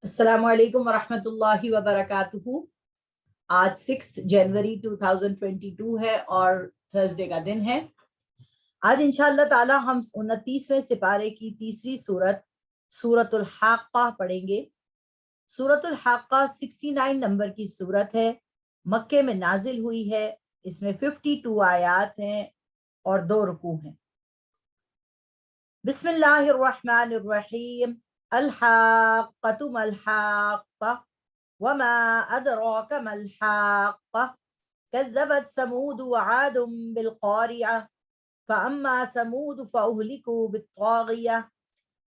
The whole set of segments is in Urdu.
السلام علیکم ورحمۃ اللہ وبرکاتہ۔ آج 6 جنوری 2022 ہے اور تھرسڈے کا دن ہے۔ آج انشاءاللہ تعالی ہم 29ویں سپارے کی تیسری سورت سورۃ الحاقہ پڑھیں گے۔ سورۃ الحاقہ 69 نمبر کی سورت ہے، مکے میں نازل ہوئی ہے۔ اس میں 52 آیات ہیں اور 2 رکوع ہیں۔ بسم اللہ الرحمن الرحیم۔ الحاقۃ ما الحاقہ وما ادراک ما الحاقہ كذبت ثمود وعاد بالقارعہ فاما ثمود فاہلکوا بالطاغیہ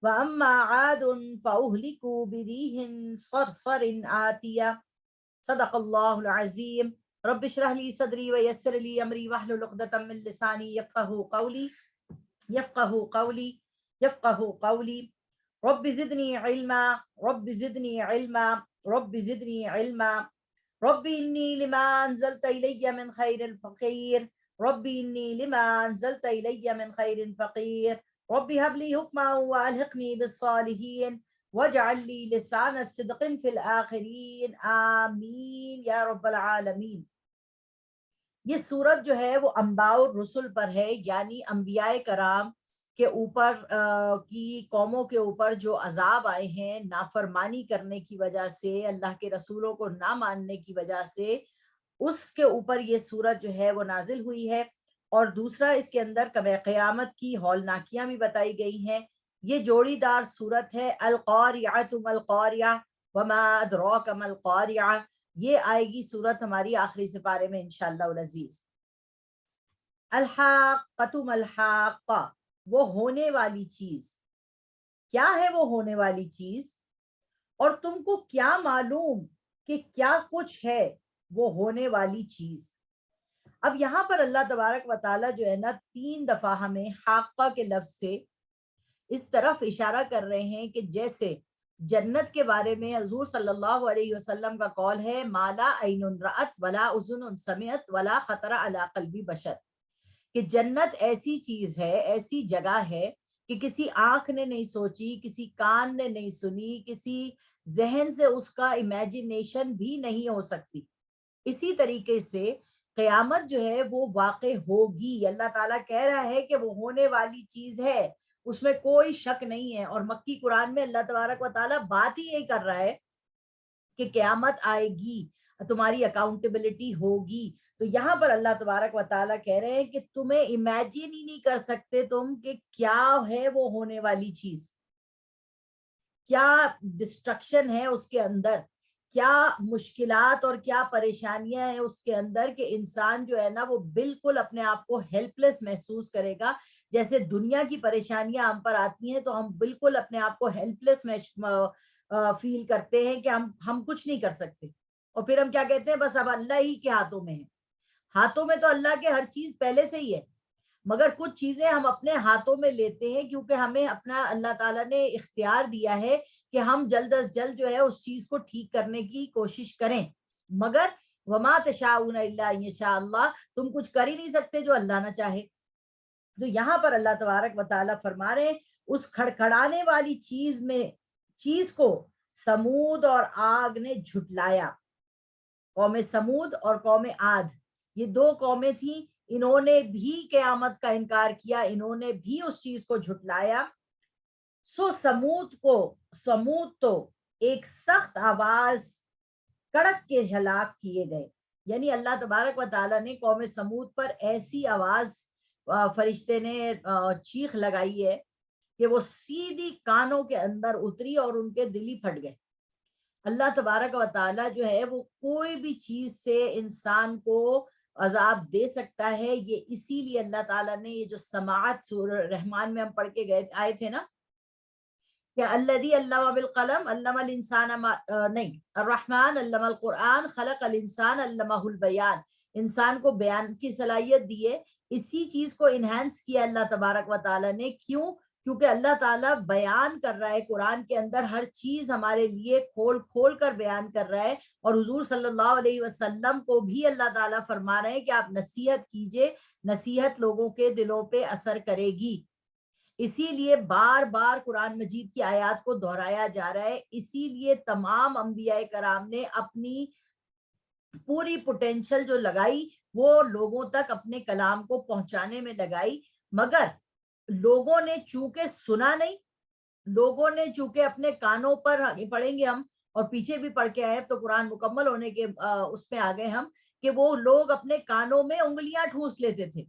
واما عاد فاہلکوا بريح صرصر عاتیہ۔ صدق اللہ العظیم۔ رب اشرح لی صدری ویسر لی امری واحلل عقدۃ من لسانی یفقہوا قولی رب زدنی علما رب زدنی علما رب زدنی علما رب انی لما انزلت الی من خیر فقیر رب انی لما انزلت الی من خیر فقیر رب هب لی حکما والحقنی بالصالحین واجعل لی لسان صدق فی الآخرین آمین یا رب العالمین۔ یہ سورت جو ہے وہ انباء الرسل پر ہے، یعنی انبیاء کرام کے اوپر کی قوموں کے اوپر جو عذاب آئے ہیں نافرمانی کرنے کی وجہ سے، اللہ کے رسولوں کو نہ ماننے کی وجہ سے، اس کے اوپر یہ سورت جو ہے وہ نازل ہوئی ہے۔ اور دوسرا اس کے اندر کم قیامت کی ہولناکیاں بھی بتائی گئی ہیں۔ یہ جوڑی دار سورت ہے۔ القاریعۃ ما القاریعہ وما ادراک ما القاریعہ، یہ آئے گی سورت ہماری آخری سپارے میں انشاءاللہ العزیز۔ الحاقۃ ما الحاقہ، وہ ہونے والی چیز۔ کیا ہے وہ ہونے والی چیز؟ اور تم کو کیا معلوم کہ کیا کچھ ہے وہ ہونے والی چیز؟ اب یہاں پر اللہ تبارک و تعالیٰ جو ہے نا 3 دفعہ ہمیں حاقہ کے لفظ سے اس طرف اشارہ کر رہے ہیں کہ جیسے جنت کے بارے میں حضور صلی اللہ علیہ وسلم کا قول ہے مالا عین رأت ولا اذن سمعت ولا خطر علی قلب بشر، کہ جنت ایسی چیز ہے، ایسی جگہ ہے کہ کسی آنکھ نے نہیں سوچی، کسی کان نے نہیں سنی، کسی ذہن سے اس کا امیجنیشن بھی نہیں ہو سکتی۔ اسی طریقے سے قیامت جو ہے وہ واقع ہوگی۔ اللہ تعالیٰ کہہ رہا ہے کہ وہ ہونے والی چیز ہے، اس میں کوئی شک نہیں ہے۔ اور مکی قرآن میں اللہ تبارک و تعالیٰ بات ہی یہی کر رہا ہے کہ قیامت آئے گی، تمہاری اکاؤنٹیبلٹی ہوگی۔ تو یہاں پر اللہ تبارک و تعالیٰ کہہ رہے ہیں کہ تمہیں امیجن ہی نہیں کر سکتے تم کہ کیا ہے وہ ہونے والی چیز، کیا ڈسٹرکشن ہے اس کے اندر، کیا مشکلات اور کیا پریشانیاں ہیں اس کے اندر، کہ انسان جو ہے نا وہ بالکل اپنے آپ کو ہیلپ لیس محسوس کرے گا۔ جیسے دنیا کی پریشانیاں ہم پر آتی ہیں تو ہم بالکل اپنے آپ کو ہیلپ لیس فیل کرتے ہیں کہ ہم کچھ نہیں کر سکتے، اور پھر ہم کیا کہتے ہیں، بس اب اللہ ہی کے ہاتھوں میں ہے۔ ہاتھوں میں تو اللہ کے ہر چیز پہلے سے ہی ہے، مگر کچھ چیزیں ہم اپنے ہاتھوں میں لیتے ہیں کیونکہ ہمیں اپنا اللہ تعالیٰ نے اختیار دیا ہے کہ ہم جلد از جلد جو ہے اس چیز کو ٹھیک کرنے کی کوشش کریں۔ مگر وما تشاءون الا ان یشاء اللہ، تم کچھ کر ہی نہیں سکتے جو اللہ نہ چاہے۔ تو یہاں پر اللہ تبارک و تعالیٰ فرما رہے ہیں اس کھڑکھڑانے والی چیز کو سمود اور آگ نے جھٹلایا۔ قوم سمود اور قوم عاد، یہ 2 قومیں تھیں، انہوں نے بھی قیامت کا انکار کیا، انہوں نے بھی اس چیز کو جھٹلایا۔ سو سمود تو ایک سخت آواز کڑک کے ہلاک کیے گئے، یعنی اللہ تبارک و تعالیٰ نے قوم سمود پر ایسی آواز فرشتے نے چیخ لگائی ہے کہ وہ سیدھی کانوں کے اندر اتری اور ان کے دل ہی پھٹ گئے۔ اللہ تبارک و تعالیٰ جو ہے وہ کوئی بھی چیز سے انسان کو عذاب دے سکتا ہے۔ یہ اسی لیے اللہ تعالیٰ نے یہ جو سماعت سورہ رحمان میں ہم پڑھ کے آئے تھے نا کہ الذی علم بالقلم علم الانسان نہیں، الرحمن علم القرآن خلق الانسان علمہ البیان، انسان کو بیان کی صلاحیت دی ہے۔ اسی چیز کو انہینس کیا اللہ تبارک و تعالیٰ نے، کیوں؟ کیونکہ اللہ تعالیٰ بیان کر رہا ہے قرآن کے اندر، ہر چیز ہمارے لیے کھول کھول کر بیان کر رہا ہے۔ اور حضور صلی اللہ علیہ وسلم کو بھی اللہ تعالیٰ فرما رہے ہیں کہ آپ نصیحت کیجئے، نصیحت لوگوں کے دلوں پہ اثر کرے گی۔ اسی لیے بار بار قرآن مجید کی آیات کو دہرایا جا رہا ہے. اسی لیے تمام انبیاء کرام نے اپنی پوری پوٹینشل جو لگائی وہ لوگوں تک اپنے کلام کو پہنچانے میں لگائی, مگر لوگوں نے چونکہ سنا نہیں, لوگوں نے چونکہ اپنے کانوں پر, آگے پڑھیں گے ہم اور پیچھے بھی پڑھ کے آئے تو قرآن مکمل ہونے کے اس میں آ گئے ہم, کہ وہ لوگ اپنے کانوں میں انگلیاں ٹھوس لیتے تھے.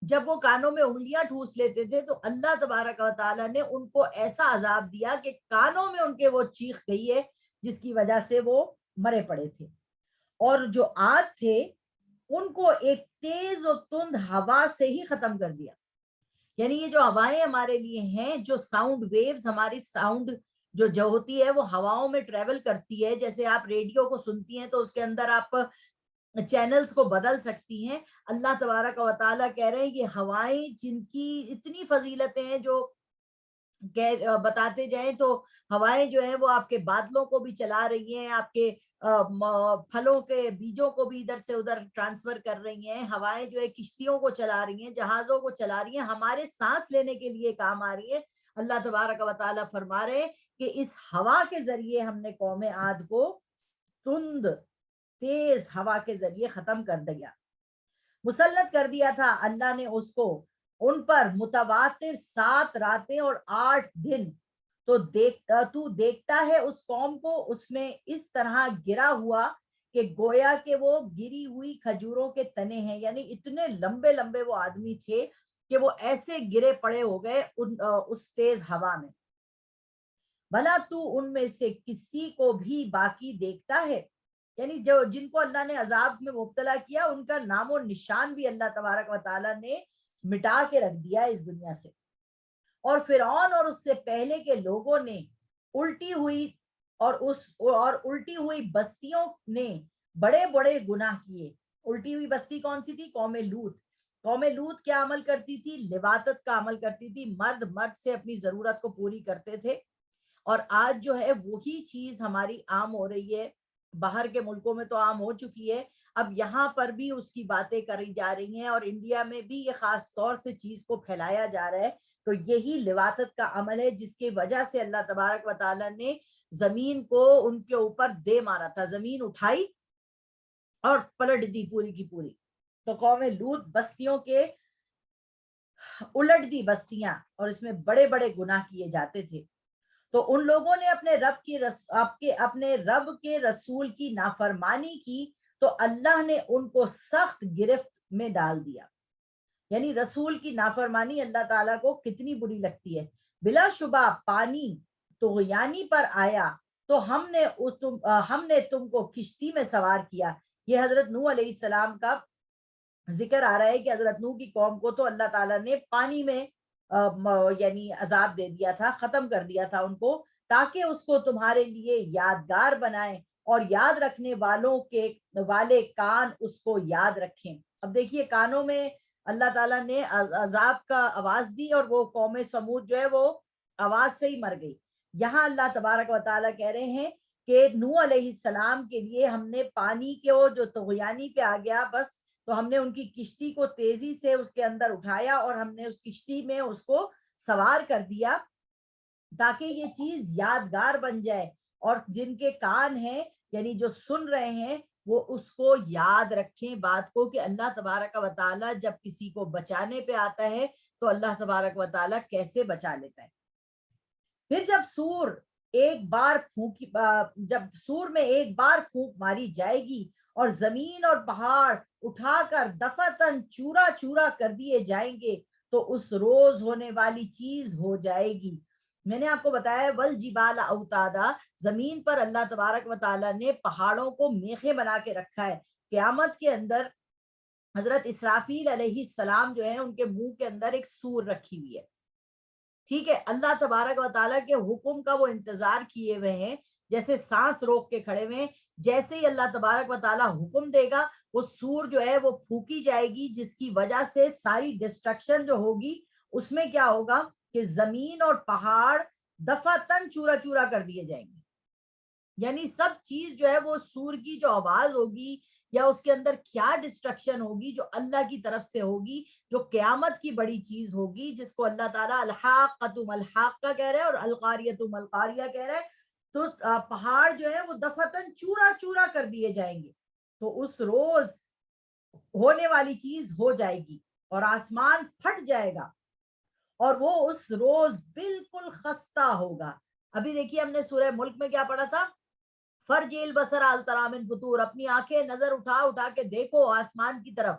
جب وہ کانوں میں انگلیاں ٹھوس لیتے تھے تو اللہ تبارک و تعالیٰ نے ان کو ایسا عذاب دیا کہ کانوں میں ان کے وہ چیخ گئی ہے جس کی وجہ سے وہ مرے پڑے تھے. اور جو عاد تھے ان کو ایک تیز و تند ہوا سے ہی ختم کر دیا. یعنی یہ جو ہوائیں ہمارے لیے ہیں, جو ساؤنڈ ویوز, ہماری ساؤنڈ جو ہوتی ہے وہ ہواؤں میں ٹریول کرتی ہے. جیسے آپ ریڈیو کو سنتی ہیں تو اس کے اندر آپ چینلز کو بدل سکتی ہیں. اللہ تبارک و تعالیٰ کہہ رہے ہیں یہ ہوائیں جن کی اتنی فضیلتیں ہیں جو بتاتے جائیں تو ہوائیں جو ہیں وہ آپ کے بادلوں کو بھی چلا رہی ہیں, آپ کے پھلوں کے بیجوں کو بھی ادھر سے ادھر ٹرانسفر کر رہی ہیں. ہوائیں جو ہے کشتیوں کو چلا رہی ہیں, جہازوں کو چلا رہی ہیں, ہمارے سانس لینے کے لیے کام آ رہی ہے. اللہ تبارک و تعالیٰ فرما رہے ہیں کہ اس ہوا کے ذریعے ہم نے قوم عاد کو تند تیز ہوا کے ذریعے ختم کر دیا, مسلط کر دیا تھا اللہ نے اس کو ان پر متواتر 7 راتیں اور 8 دن. تو دیکھتا ہے اس قوم کو اس میں اس طرح گرا ہوا کہ گویا کہ وہ گری ہوئی کھجوروں کے تنے ہیں. یعنی اتنے لمبے لمبے وہ آدمی تھے کہ وہ ایسے گرے پڑے ہو گئے اس تیز ہوا میں. بھلا تو ان میں سے کسی کو بھی باقی دیکھتا ہے؟ یعنی جو جن کو اللہ نے عذاب میں مبتلا کیا ان کا نام و نشان بھی اللہ تبارک و تعالیٰ نے مٹا کے رکھ دیا اس دنیا سے. اور فرعون اور اس سے پہلے کے لوگوں نے الٹی ہوئی بستیوں نے بڑے بڑے گناہ کیے. الٹی ہوئی بستی کون سی تھی؟ قوم لوط. قوم لوط کیا عمل کرتی تھی؟ لواطت کا عمل کرتی تھی. مرد سے اپنی ضرورت کو پوری کرتے تھے. اور آج جو ہے وہی چیز ہماری عام ہو رہی ہے. باہر کے ملکوں میں تو عام ہو چکی ہے, اب یہاں پر بھی اس کی باتیں کری جا رہی ہیں اور انڈیا میں بھی یہ خاص طور سے چیز کو پھیلایا جا رہا ہے. تو یہی لواطت کا عمل ہے جس کی وجہ سے اللہ تبارک و تعالیٰ نے زمین کو ان کے اوپر دے مارا تھا. زمین اٹھائی اور پلٹ دی پوری کی پوری. تو قوم لوط بستیوں کے الٹ دی بستیاں, اور اس میں بڑے بڑے گناہ کیے جاتے تھے. تو ان لوگوں نے اپنے رب کے رسول کی نافرمانی کی تو اللہ نے ان کو سخت گرفت میں ڈال دیا. یعنی رسول کی نافرمانی اللہ تعالیٰ کو کتنی بری لگتی ہے. بلا شبہ پانی طغیانی پر آیا تو ہم نے تم کو کشتی میں سوار کیا. یہ حضرت نوح علیہ السلام کا ذکر آ رہا ہے کہ حضرت نوح کی قوم کو تو اللہ تعالیٰ نے پانی میں یعنی عذاب دے دیا تھا, ختم کر دیا تھا ان کو, تاکہ اس کو تمہارے لیے یادگار بنائیں اور یاد رکھنے والے کان اس کو یاد رکھیں. اب دیکھیے کانوں میں اللہ تعالیٰ نے عذاب کا آواز دی اور وہ قوم سمود جو ہے وہ آواز سے ہی مر گئی. یہاں اللہ تبارک و تعالیٰ کہہ رہے ہیں کہ نوح علیہ السلام کے لیے ہم نے پانی کے وہ جو طغیانی پہ آ گیا بس, تو ہم نے ان کی کشتی کو تیزی سے اس کے اندر اٹھایا اور ہم نے اس کشتی میں اس کو سوار کر دیا تاکہ یہ چیز یادگار بن جائے, اور جن کے کان ہیں یعنی جو سن رہے ہیں وہ اس کو یاد رکھیں بات کو کہ اللہ تبارک و تعالیٰ جب کسی کو بچانے پہ آتا ہے تو اللہ تبارک و تعالیٰ کیسے بچا لیتا ہے. پھر جب سور میں ایک بار پھونک ماری جائے گی اور زمین اور پہاڑ اٹھا کر دفعتاً چورا چورا کر دیے جائیں گے تو اس روز ہونے والی چیز ہو جائے گی. میں نے آپ کو بتایا والجبال اوتادا, زمین پر اللہ تبارک و تعالیٰ نے پہاڑوں کو میخیں بنا کے رکھا ہے. قیامت کے اندر حضرت اسرافیل علیہ السلام جو ہے ان کے منہ کے اندر ایک سور رکھی ہوئی ہے. ٹھیک ہے, اللہ تبارک و تعالیٰ کے حکم کا وہ انتظار کیے ہوئے ہیں, جیسے سانس روک کے کھڑے ہوئے ہیں. جیسے ہی اللہ تبارک و تعالیٰ حکم دے گا وہ سور جو ہے وہ پھونکی جائے گی, جس کی وجہ سے ساری ڈسٹرکشن جو ہوگی اس میں کیا ہوگا کہ زمین اور پہاڑ دفعتاً چورا چورا کر دیے جائیں گے. یعنی سب چیز جو ہے وہ سور کی جو آواز ہوگی یا اس کے اندر کیا ڈسٹرکشن ہوگی جو اللہ کی طرف سے ہوگی, جو قیامت کی بڑی چیز ہوگی, جس کو اللہ تعالیٰ الحاقۃ ملحاقہ کہہ رہے ہیں اور القاریۃ ملقاریہ کہہ رہے ہیں, تو پہاڑ جو ہے وہ دفتن چورا چورا کر دیے جائیں گے. تو اس روز ہونے والی چیز ہو جائے گی اور آسمان پھٹ جائے گا اور وہ اس روز بالکل خستہ ہوگا. ابھی دیکھیے ہم نے سورہ ملک میں کیا پڑھا تھا, فرجیل بسر الترامن فطور, اپنی آنکھیں نظر اٹھا اٹھا کے دیکھو آسمان کی طرف,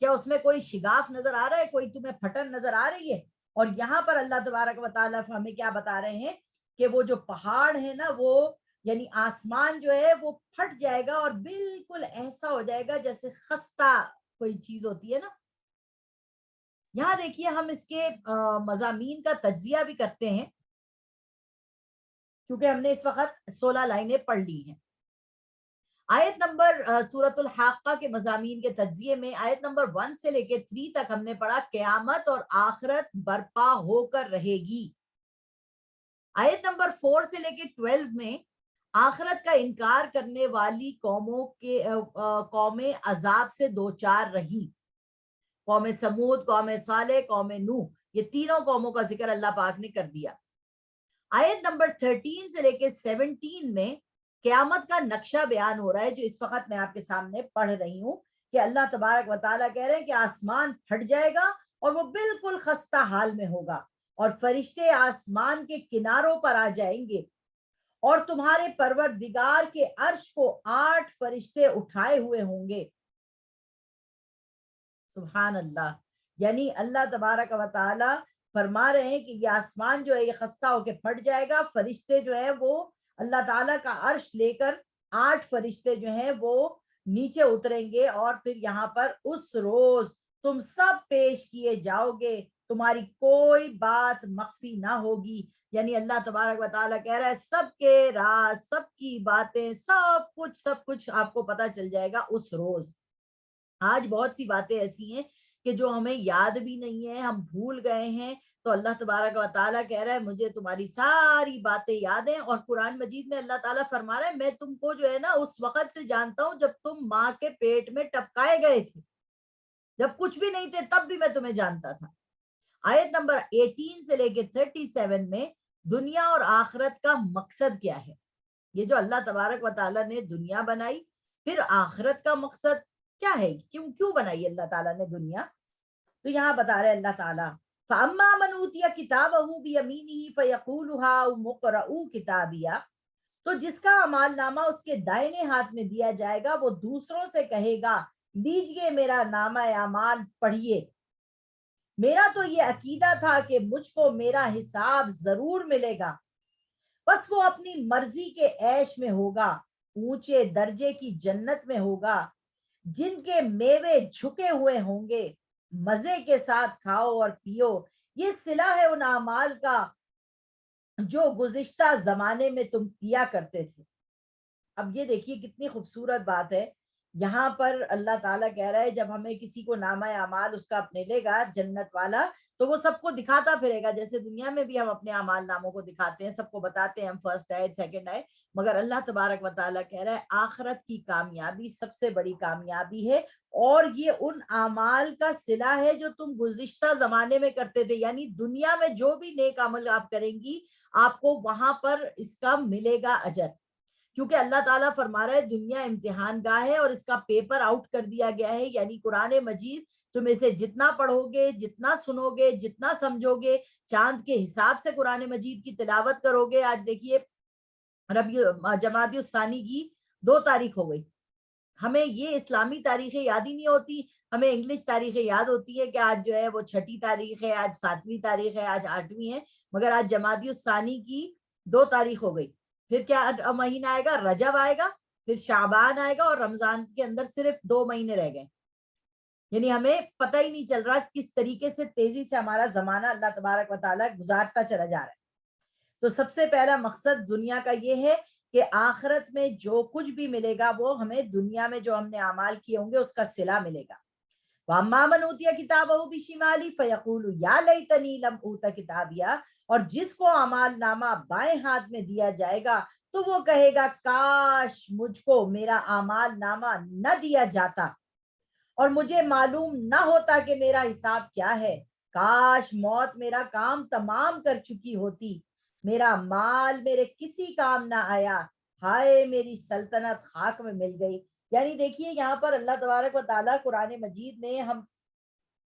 کیا اس میں کوئی شگاف نظر آ رہا ہے, کوئی تمہیں پھٹن نظر آ رہی ہے. اور یہاں پر اللہ تبارک و تعالیٰ ہمیں کیا بتا رہے ہیں کہ وہ جو پہاڑ ہے نا, وہ یعنی آسمان جو ہے وہ پھٹ جائے گا اور بالکل ایسا ہو جائے گا جیسے خستہ کوئی چیز ہوتی ہے نا. یہاں دیکھیے ہم اس کے مضامین کا تجزیہ بھی کرتے ہیں کیونکہ ہم نے اس وقت 16 لائنیں پڑھ لی ہیں. آیت نمبر سورۃ الحاقہ کے مضامین کے تجزیے میں آیت نمبر 1 سے لے کے 3 تک ہم نے پڑھا قیامت اور آخرت برپا ہو کر رہے گی. آیت نمبر 4 سے لے کے 12 میں آخرت کا انکار کرنے والی قومیں عذاب سے دوچار رہی. قوم سمود, قوم صالح, قوم نوح, یہ تینوں قوموں کا ذکر اللہ پاک نے کر دیا. آیت نمبر 13 سے لے کے 17 میں قیامت کا نقشہ بیان ہو رہا ہے جو اس وقت میں آپ کے سامنے پڑھ رہی ہوں کہ اللہ تبارک و تعالیٰ کہہ رہے ہیں کہ آسمان پھٹ جائے گا اور وہ بالکل خستہ حال میں ہوگا اور فرشتے آسمان کے کناروں پر آ جائیں گے اور تمہارے پروردگار کے عرش کو 8 فرشتے اٹھائے ہوئے ہوں گے. سبحان اللہ. یعنی اللہ تبارک و تعالی فرما رہے ہیں کہ یہ آسمان جو ہے یہ خستہ ہو کے پھٹ جائے گا, فرشتے جو ہے وہ اللہ تعالیٰ کا عرش لے کر 8 فرشتے جو ہیں وہ نیچے اتریں گے اور پھر یہاں پر اس روز تم سب پیش کیے جاؤ گے, تمہاری کوئی بات مخفی نہ ہوگی. یعنی اللہ تبارک و تعالیٰ کہہ رہا ہے سب کے راز, سب کی باتیں, سب کچھ آپ کو پتہ چل جائے گا اس روز. آج بہت سی باتیں ایسی ہیں کہ جو ہمیں یاد بھی نہیں ہے, ہم بھول گئے ہیں, تو اللہ تبارک و تعالیٰ کہہ رہا ہے مجھے تمہاری ساری باتیں یاد ہیں. اور قرآن مجید میں اللہ تعالیٰ فرما رہا ہے میں تم کو جو ہے نا اس وقت سے جانتا ہوں جب تم ماں کے پیٹ میں ٹپکائے گئے تھے, جب کچھ بھی نہیں تھے تب بھی میں تمہیں جانتا تھا. آیت نمبر 18 سے لے کے 37 میں دنیا اور آخرت کا مقصد کیا ہے. یہ جو اللہ تبارک و تعالیٰ نے دنیا بنائی, پھر آخرت کا مقصد کیا ہے, کیوں بنائی اللہ تعالیٰ نے دنیا. تو یہاں بتا رہے اللہ تعالیٰ فَأَمَّا مَنْ أُوتِيَ كِتَابَهُ بِيَمِينِهِ فَيَقُولُ هَاؤْمُ اقْرَءُوا کتابیہ, تو جس کا اعمال نامہ اس کے دائنے ہاتھ میں دیا جائے گا وہ دوسروں سے کہے گا لیجئے میرا نامہ اعمال پڑھیے. میرا تو یہ عقیدہ تھا کہ مجھ کو میرا حساب ضرور ملے گا, بس وہ اپنی مرضی کے عیش میں ہوگا, اونچے درجے کی جنت میں ہوگا جن کے میوے جھکے ہوئے ہوں گے, مزے کے ساتھ کھاؤ اور پیو, یہ صلہ ہے ان اعمال کا جو گزشتہ زمانے میں تم کیا کرتے تھے. اب یہ دیکھیے کتنی خوبصورت بات ہے. یہاں پر اللہ تعالیٰ کہہ رہا ہے جب ہمیں کسی کو نامہ اعمال اس کا ملے گا جنت والا تو وہ سب کو دکھاتا پھرے گا, جیسے دنیا میں بھی ہم اپنے اعمال ناموں کو دکھاتے ہیں, سب کو بتاتے ہیں ہم فرسٹ آئے سیکنڈ آئے, مگر اللہ تبارک و تعالیٰ کہہ رہا ہے آخرت کی کامیابی سب سے بڑی کامیابی ہے اور یہ ان اعمال کا صلہ ہے جو تم گزشتہ زمانے میں کرتے تھے. یعنی دنیا میں جو بھی نیک عمل آپ کریں گی آپ کو وہاں پر اس کا ملے گا اجر, کیونکہ اللہ تعالیٰ فرما رہا ہے دنیا امتحان گاہ ہے اور اس کا پیپر آؤٹ کر دیا گیا ہے. یعنی قرآن مجید تم اسے جتنا پڑھو گے, جتنا سنو گے, جتنا سمجھو گے, چاند کے حساب سے قرآن مجید کی تلاوت کرو گے. آج دیکھیے جمادی الثانی کی 2 تاریخ ہو گئی, ہمیں یہ اسلامی تاریخیں یاد ہی نہیں ہوتی, ہمیں انگلش تاریخیں یاد ہوتی ہے کہ آج جو ہے وہ 6 تاریخ ہے, آج 7ویں تاریخ ہے, آج 8ویں ہے, مگر آج جمادی الثانی کی 2 تاریخ ہو گئی. پھر کیا مہینہ آئے گا, رجب آئے گا, پھر شعبان آئے گا اور رمضان کے اندر صرف 2 مہینے رہ گئے. یعنی ہمیں پتہ ہی نہیں چل رہا کس طریقے سے تیزی سے ہمارا زمانہ اللہ تبارک و تعالیٰ گزارتا چلا جا رہا ہے. تو سب سے پہلا مقصد دنیا کا یہ ہے کہ آخرت میں جو کچھ بھی ملے گا وہ ہمیں دنیا میں جو ہم نے اعمال کیے ہوں گے اس کا صلہ ملے گا. وَأَمَّا مَنْ أُوتِيَ كِتَابَهُ بِشِمَالِهِ فَيَقُولُ يَا لَيْتَنِي لَمْ أُوتَ كِتَابِيَهْ, اور جس کو اعمال نامہ بائیں ہاتھ میں دیا جائے گا تو وہ کہے گا کاش مجھ کو میرا اعمال نامہ نہ دیا جاتا اور مجھے معلوم نہ ہوتا کہ میرا حساب کیا ہے. کاش موت میرا کام تمام کر چکی ہوتی, میرا مال میرے کسی کام نہ آیا, ہائے میری سلطنت خاک میں مل گئی. یعنی دیکھیے یہاں پر اللہ تبارک و تعالیٰ قرآن مجید میں ہم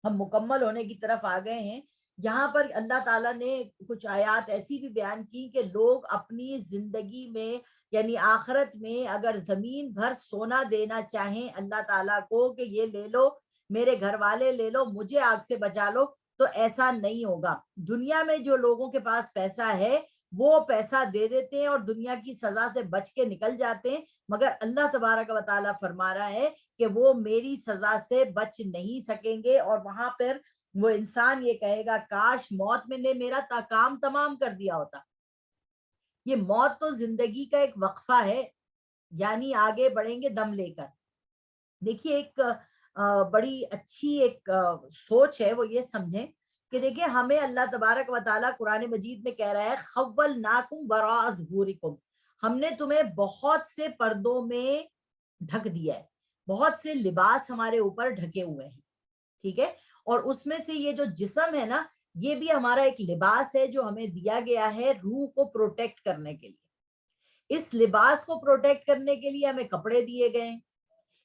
مکمل ہونے کی طرف آ گئے ہیں. یہاں پر اللہ تعالیٰ نے کچھ آیات ایسی بھی بیان کی کہ لوگ اپنی زندگی میں یعنی آخرت میں اگر زمین بھر سونا دینا چاہیں اللہ تعالیٰ کو کہ یہ لے لو, میرے گھر والے لے لو, مجھے آگ سے بچا لو, تو ایسا نہیں ہوگا. دنیا میں جو لوگوں کے پاس پیسہ ہے وہ پیسہ دے دیتے ہیں اور دنیا کی سزا سے بچ کے نکل جاتے ہیں, مگر اللہ تبارک و تعالیٰ فرما رہا ہے کہ وہ میری سزا سے بچ نہیں سکیں گے. اور وہاں پر وہ انسان یہ کہے گا کاش موت میں نے میرا کام تمام کر دیا ہوتا. یہ موت تو زندگی کا ایک وقفہ ہے, یعنی آگے بڑھیں گے دم لے کر. دیکھیے ایک بڑی اچھی ایک سوچ ہے, وہ یہ سمجھیں کہ دیکھیں ہمیں اللہ تبارک و تعالیٰ قرآن مجید میں کہہ رہا ہے خولناکم وراء ظہورکم, ہم نے تمہیں بہت سے پردوں میں ڈھک دیا ہے, بہت سے لباس ہمارے اوپر ڈھکے ہوئے ہیں, ٹھیک ہے. اور اس میں سے یہ جو جسم ہے نا, یہ بھی ہمارا ایک لباس ہے جو ہمیں دیا گیا ہے روح کو پروٹیکٹ کرنے کے لیے. اس لباس کو پروٹیکٹ کرنے کے لیے ہمیں کپڑے دیے گئے ہیں,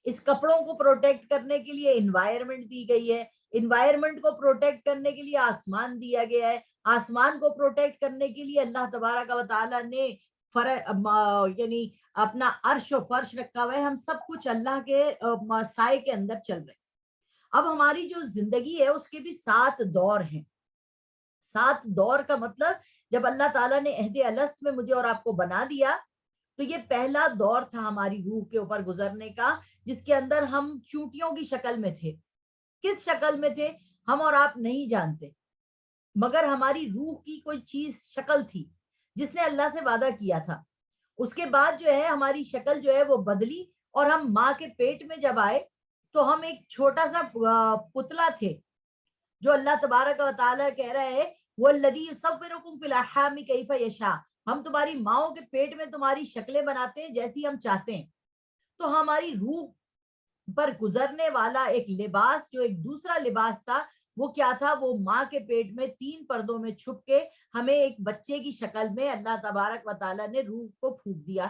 اس کپڑوں کو پروٹیکٹ کرنے کے لیے انوائرمنٹ دی گئی ہے, انوائرمنٹ کو پروٹیکٹ کرنے کے لیے آسمان دیا گیا ہے, آسمان کو پروٹیکٹ کرنے کے لیے اللہ تبارک و تعالیٰ نے یعنی اپنا عرش و فرش رکھا ہوا ہے. ہم سب کچھ اللہ کے سائے کے اندر چل رہے ہیں. اب ہماری جو زندگی ہے اس کے بھی 7 دور ہیں. 7 دور کا مطلب جب اللہ تعالیٰ نے عہد الست میں مجھے اور آپ کو بنا دیا تو یہ پہلا دور تھا ہماری روح کے اوپر گزرنے کا, جس کے اندر ہم چونٹیوں کی شکل میں تھے. کس شکل میں تھے ہم اور آپ نہیں جانتے, مگر ہماری روح کی کوئی چیز شکل تھی جس نے اللہ سے وعدہ کیا تھا. اس کے بعد جو ہے ہماری شکل جو ہے وہ بدلی اور ہم ماں کے پیٹ میں جب آئے تو ہم ایک چھوٹا سا پتلا تھے جو اللہ تبارک و تعالیٰ کہہ رہا ہے وَالَّذِي يُصَوِّرُكُمْ فِي الْأَرْحَامِ كَيْفَ يَشَاءُ, ہم تمہاری ماؤں کے پیٹ میں تمہاری شکلیں بناتے ہیں جیسی ہم چاہتے ہیں. تو ہماری روح پر گزرنے والا ایک لباس جو ایک دوسرا لباس تھا وہ کیا تھا, وہ ماں کے پیٹ میں 3 پردوں میں چھپ کے ہمیں ایک بچے کی شکل میں اللہ تبارک و تعالیٰ نے روح کو پھونک دیا.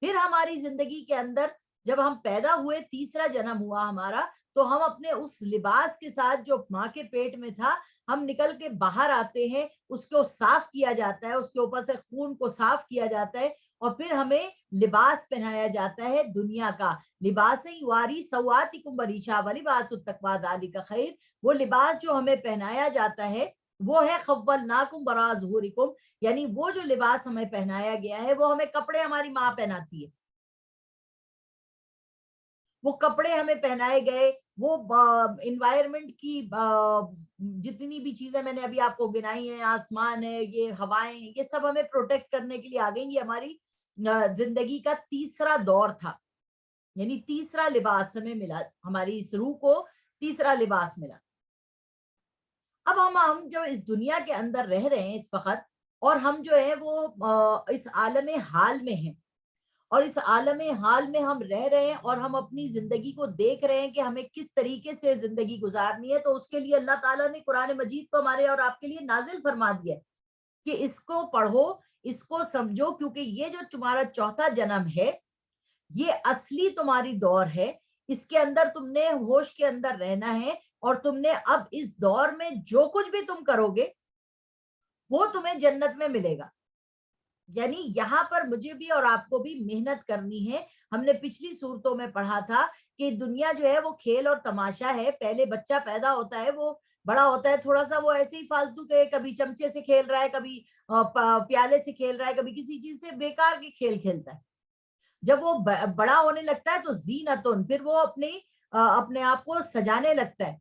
پھر ہماری زندگی کے اندر جب ہم پیدا ہوئے, تیسرا جنم ہوا ہمارا, تو ہم اپنے اس لباس کے ساتھ جو ماں کے پیٹ میں تھا ہم نکل کے باہر آتے ہیں, اس کو صاف کیا جاتا ہے, اس کے اوپر سے خون کو صاف کیا جاتا ہے اور پھر ہمیں لباس پہنایا جاتا ہے دنیا کا. لباس یواری سوآتکم وریشا ولباس التقویٰ ذالک خیر, وہ لباس جو ہمیں پہنایا جاتا ہے وہ ہے خولناکم وراء ظہورکم, یعنی وہ جو لباس ہمیں پہنایا گیا ہے وہ ہمیں کپڑے ہماری ماں پہناتی ہے, وہ کپڑے ہمیں پہنائے گئے, وہ انوائرمنٹ کی جتنی بھی چیزیں میں نے ابھی آپ کو گنائی ہیں, آسمان ہے, یہ ہوائیں ہیں, یہ سب ہمیں پروٹیکٹ کرنے کے لیے آ گئی. یہ ہماری زندگی کا تیسرا دور تھا, یعنی تیسرا لباس ہمیں ملا, ہماری اس روح کو تیسرا لباس ملا. اب ہم جو اس دنیا کے اندر رہ رہے ہیں اس وقت, اور ہم جو ہے وہ اس عالم حال میں ہیں, اور اس عالم حال میں ہم رہ رہے ہیں اور ہم اپنی زندگی کو دیکھ رہے ہیں کہ ہمیں کس طریقے سے زندگی گزارنی ہے. تو اس کے لیے اللہ تعالیٰ نے قرآن مجید کو ہمارے اور آپ کے لیے نازل فرما دیا ہے کہ اس کو پڑھو, اس کو سمجھو, کیونکہ یہ جو تمہارا چوتھا جنم ہے یہ اصلی تمہاری دور ہے. اس کے اندر تم نے ہوش کے اندر رہنا ہے, اور تم نے اب اس دور میں جو کچھ بھی تم کرو گے وہ تمہیں جنت میں ملے گا. یعنی یہاں پر مجھے بھی اور آپ کو بھی محنت کرنی ہے. ہم نے پچھلی صورتوں میں پڑھا تھا کہ دنیا جو ہے وہ کھیل اور تماشا ہے. پہلے بچہ پیدا ہوتا ہے, وہ بڑا ہوتا ہے تھوڑا سا وہ ایسے ہی فالتو کے, کبھی چمچے سے کھیل رہا ہے, کبھی پیالے سے کھیل رہا ہے, کبھی کسی چیز سے بیکار کے کھیل کھیلتا ہے. جب وہ بڑا ہونے لگتا ہے تو زینتن, پھر وہ اپنے آپ کو سجانے لگتا ہے.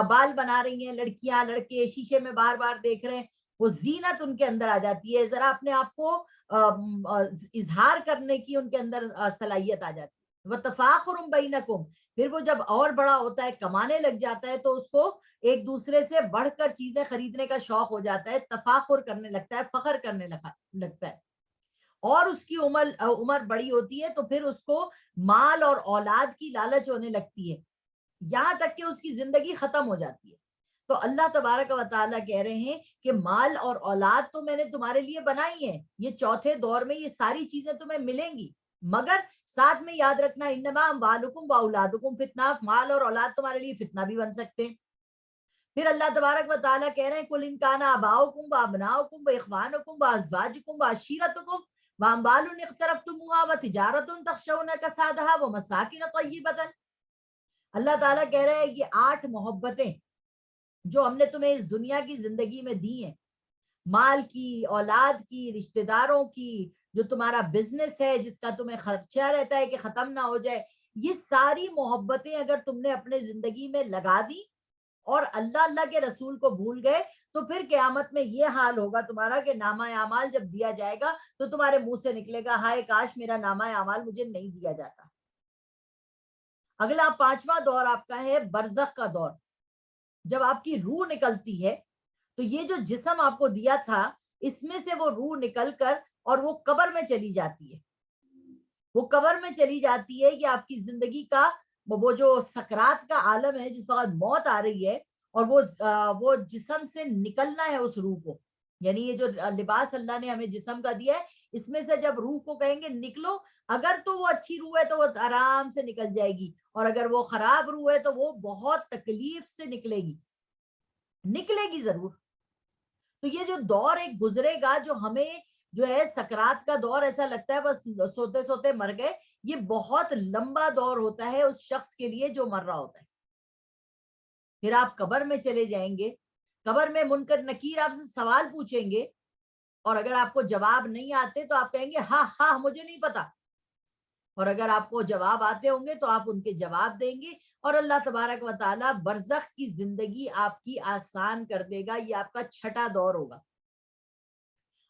بال بنا رہی ہیں لڑکیاں, لڑکے شیشے میں بار بار دیکھ رہے ہیں, وہ زینت ان کے اندر آ جاتی ہے, ذرا اپنے آپ کو اظہار کرنے کی ان کے اندر صلاحیت آ جاتی ہے. وَتَفَاخُرٌ بَيْنَكُمْ، پھر وہ جب اور بڑا ہوتا ہے، کمانے لگ جاتا ہے، تو اس کو ایک دوسرے سے بڑھ کر چیزیں خریدنے کا شوق ہو جاتا ہے، تفاخر کرنے لگتا ہے، فخر کرنے لگتا ہے، اور اس کی عمر بڑی ہوتی ہے تو پھر اس کو مال اور اولاد کی لالچ ہونے لگتی ہے، یہاں تک کہ اس کی زندگی ختم ہو جاتی ہے۔ تو اللہ تبارک و تعالیٰ کہہ رہے ہیں کہ مال اور اولاد تو میں نے تمہارے لیے بنائی ہے، یہ چوتھے دور میں یہ ساری چیزیں تمہیں ملیں گی، مگر ساتھ میں یاد رکھنا انما اموالکم واولادکم فتنہ، مال اور اولاد تمہارے لیے فتنہ بھی بن سکتے ہیں۔ پھر اللہ تبارک و تعالیٰ کہہ رہے ہیں کل ان کان آباؤکم وابناؤکم واخوانکم وازواجکم وعشیرتکم واموال اقترفتموها وتجارۃ تخشون کسادها ومساکن طیبۃ۔ اللہ تعالیٰ کہہ رہے ہیں یہ 8 محبتیں جو ہم نے تمہیں اس دنیا کی زندگی میں دی ہیں، مال کی، اولاد کی، رشتہ داروں کی، جو تمہارا بزنس ہے جس کا تمہیں خرچہ رہتا ہے کہ ختم نہ ہو جائے، یہ ساری محبتیں اگر تم نے اپنے زندگی میں لگا دی اور اللہ کے رسول کو بھول گئے تو پھر قیامت میں یہ حال ہوگا تمہارا کہ نامہ اعمال جب دیا جائے گا تو تمہارے منہ سے نکلے گا ہائے کاش میرا نامہ اعمال مجھے نہیں دیا جاتا۔ اگلا 5واں دور آپ کا ہے برزخ کا دور، جب آپ کی روح نکلتی ہے تو یہ جو جسم آپ کو دیا تھا اس میں سے وہ روح نکل کر اور وہ قبر میں چلی جاتی ہے، وہ قبر میں چلی جاتی ہے، یہ آپ کی زندگی کا وہ جو سکرات کا عالم ہے جس وقت موت آ رہی ہے اور وہ جسم سے نکلنا ہے اس روح کو، یعنی یہ جو لباس اللہ نے ہمیں جسم کا دیا ہے اس میں سے جب روح کو کہیں گے نکلو، اگر تو وہ اچھی روح ہے تو وہ آرام سے نکل جائے گی، اور اگر وہ خراب روح ہے تو وہ بہت تکلیف سے نکلے گی ضرور۔ تو یہ جو دور ایک گزرے گا جو ہمیں جو ہے سکرات کا دور ایسا لگتا ہے بس سوتے سوتے مر گئے، یہ بہت لمبا دور ہوتا ہے اس شخص کے لیے جو مر رہا ہوتا ہے۔ پھر آپ قبر میں چلے جائیں گے، قبر میں منکر نکیر آپ سے سوال پوچھیں گے اور اگر آپ کو جواب نہیں آتے تو آپ کہیں گے ہاں ہاں مجھے نہیں پتا، اور اگر آپ کو جواب آتے ہوں گے تو آپ ان کے جواب دیں گے، اور اللہ تبارک و تعالیٰ برزخ کی زندگی آپ کی آسان کر دے گا، یہ آپ کا 6واں دور ہوگا۔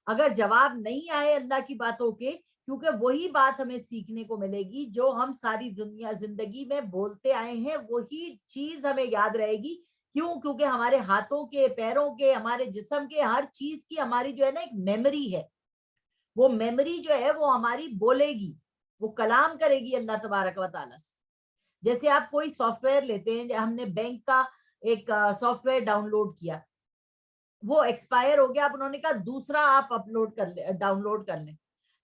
اگر جواب نہیں آئے اللہ کی باتوں کے، کیونکہ وہی بات ہمیں سیکھنے کو ملے گی جو ہم ساری دنیا زندگی میں بولتے آئے ہیں، وہی چیز ہمیں یاد رہے گی، کیوں؟ کیونکہ ہمارے ہاتھوں کے، پیروں کے، ہمارے جسم کے ہر چیز کی ہماری جو ہے نا ایک میموری ہے، وہ میموری جو ہے وہ ہماری بولے گی، وہ کلام کرے گی اللہ تبارک و تعالیٰ سے۔ جیسے آپ کوئی سافٹ ویئر لیتے ہیں، ہم نے بینک کا ایک سافٹ ویئر ڈاؤن لوڈ کیا، وہ ایکسپائر ہو گیا، اب انہوں نے کہا دوسرا آپ ڈاؤن لوڈ کر لیں۔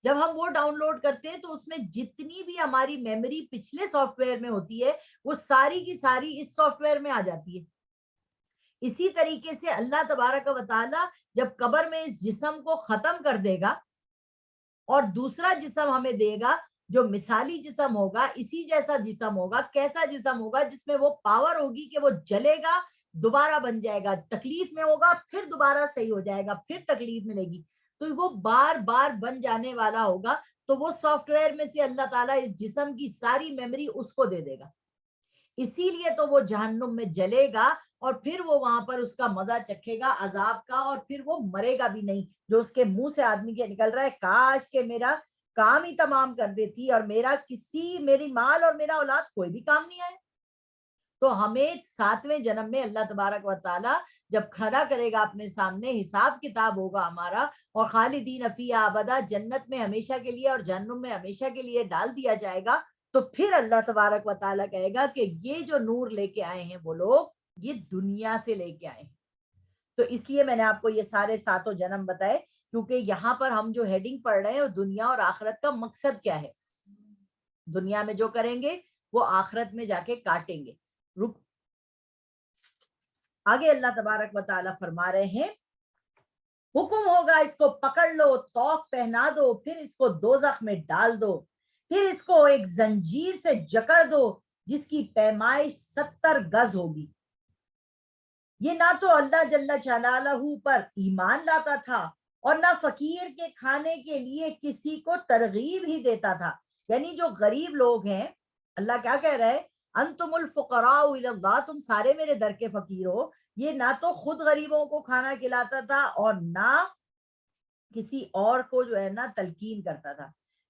جب ہم وہ ڈاؤن لوڈ کرتے ہیں تو اس میں جتنی بھی ہماری میموری پچھلے سافٹ ویئر میں ہوتی ہے وہ ساری کی ساری اس سافٹ ویئر میں آ جاتی ہے۔ اسی طریقے سے اللہ تبارک و تعالیٰ جب قبر میں اس جسم کو ختم کر دے گا اور دوسرا جسم ہمیں دے گا جو مثالی جسم ہوگا، اسی جیسا جسم ہوگا، کیسا جسم ہوگا؟ جس میں وہ پاور ہوگی کہ وہ جلے گا، دوبارہ بن جائے گا، تکلیف میں ہوگا، پھر دوبارہ صحیح ہو جائے گا، پھر تکلیف ملے گی، تو وہ بار بار بن جانے والا ہوگا۔ تو وہ سافٹ ویئر میں سے اللہ تعالیٰ اس جسم کی ساری میموری اس کو دے دے گا، اسی لیے تو وہ جہنم میں جلے گا اور پھر وہ وہاں پر اس کا مزہ چکھے گا عذاب کا، اور پھر وہ مرے گا بھی نہیں۔ جو اس کے منہ سے آدمی کے نکل رہا ہے کاش کہ میرا کام ہی تمام کر دیتی اور میری مال اور میرا اولاد کوئی بھی کام نہیں آئے۔ تو ہمیں 7ویں جنم میں اللہ تبارک و تعالیٰ جب کھڑا کرے گا اپنے سامنے، حساب کتاب ہوگا ہمارا، اور خالدین فیہا ابدا، جنت میں ہمیشہ کے لیے اور جہنم میں ہمیشہ کے لیے ڈال دیا جائے گا، تو پھر اللہ تبارک و تعالیٰ کہے گا کہ یہ جو نور لے کے آئے ہیں وہ لوگ، یہ دنیا سے لے کے آئے ہیں۔ تو اس لیے میں نے آپ کو یہ سارے 7 جنم بتائے، کیونکہ یہاں پر ہم جو ہیڈنگ پڑھ رہے ہیں وہ دنیا اور آخرت کا مقصد کیا ہے، دنیا میں جو کریں گے وہ آخرت میں جا کے کاٹیں گے۔ آگے اللہ تبارک و تعالیٰ فرما رہے ہیں حکم ہوگا اس کو پکڑ لو، توق پہنا دو، پھر اس کو دوزخ میں ڈال دو، پھر اس کو ایک زنجیر سے جکڑ دو جس کی پیمائش 70 گز ہوگی۔ یہ نہ تو اللہ جل جلالہ پر ایمان لاتا تھا اور نہ فقیر کے کھانے کے لیے کسی کو ترغیب ہی دیتا تھا، یعنی جو غریب لوگ ہیں، اللہ کیا کہہ رہا ہے؟ انتم الفقراء الی اللہ، تم سارے میرے در کے فقیر ہو۔ یہ نہ تو خود غریبوں کو کھانا کھلاتا تھا اور نہ کسی اور کو جو ہے نا تلقین کرتا تھا،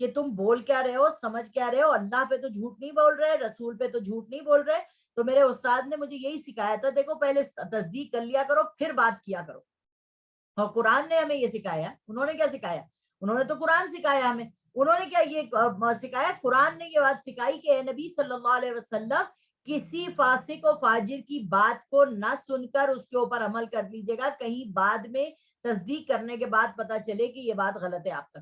کہ تم بول کیا رہے ہو, سمجھ کیا رہے ہو, اللہ پہ تو جھوٹ نہیں بول رہے, رسول پہ تو جھوٹ نہیں بول رہے. تو میرے استاد نے مجھے یہی سکھایا تھا, دیکھو پہلے تصدیق کر لیا کرو پھر بات کیا کرو. اور قرآن نے ہمیں یہ سکھایا. انہوں نے کیا سکھایا؟ انہوں نے تو قرآن سکھایا ہمیں. انہوں نے کیا یہ سکھایا؟ قرآن نے یہ بات سکھائی کہ اے نبی صلی اللہ علیہ وسلم کسی فاسق و فاجر کی بات کو نہ سن کر اس کے اوپر عمل کر لیجیے گا, کہیں بعد میں تصدیق کرنے کے بعد پتا چلے کہ یہ بات غلط ہے آپ تک.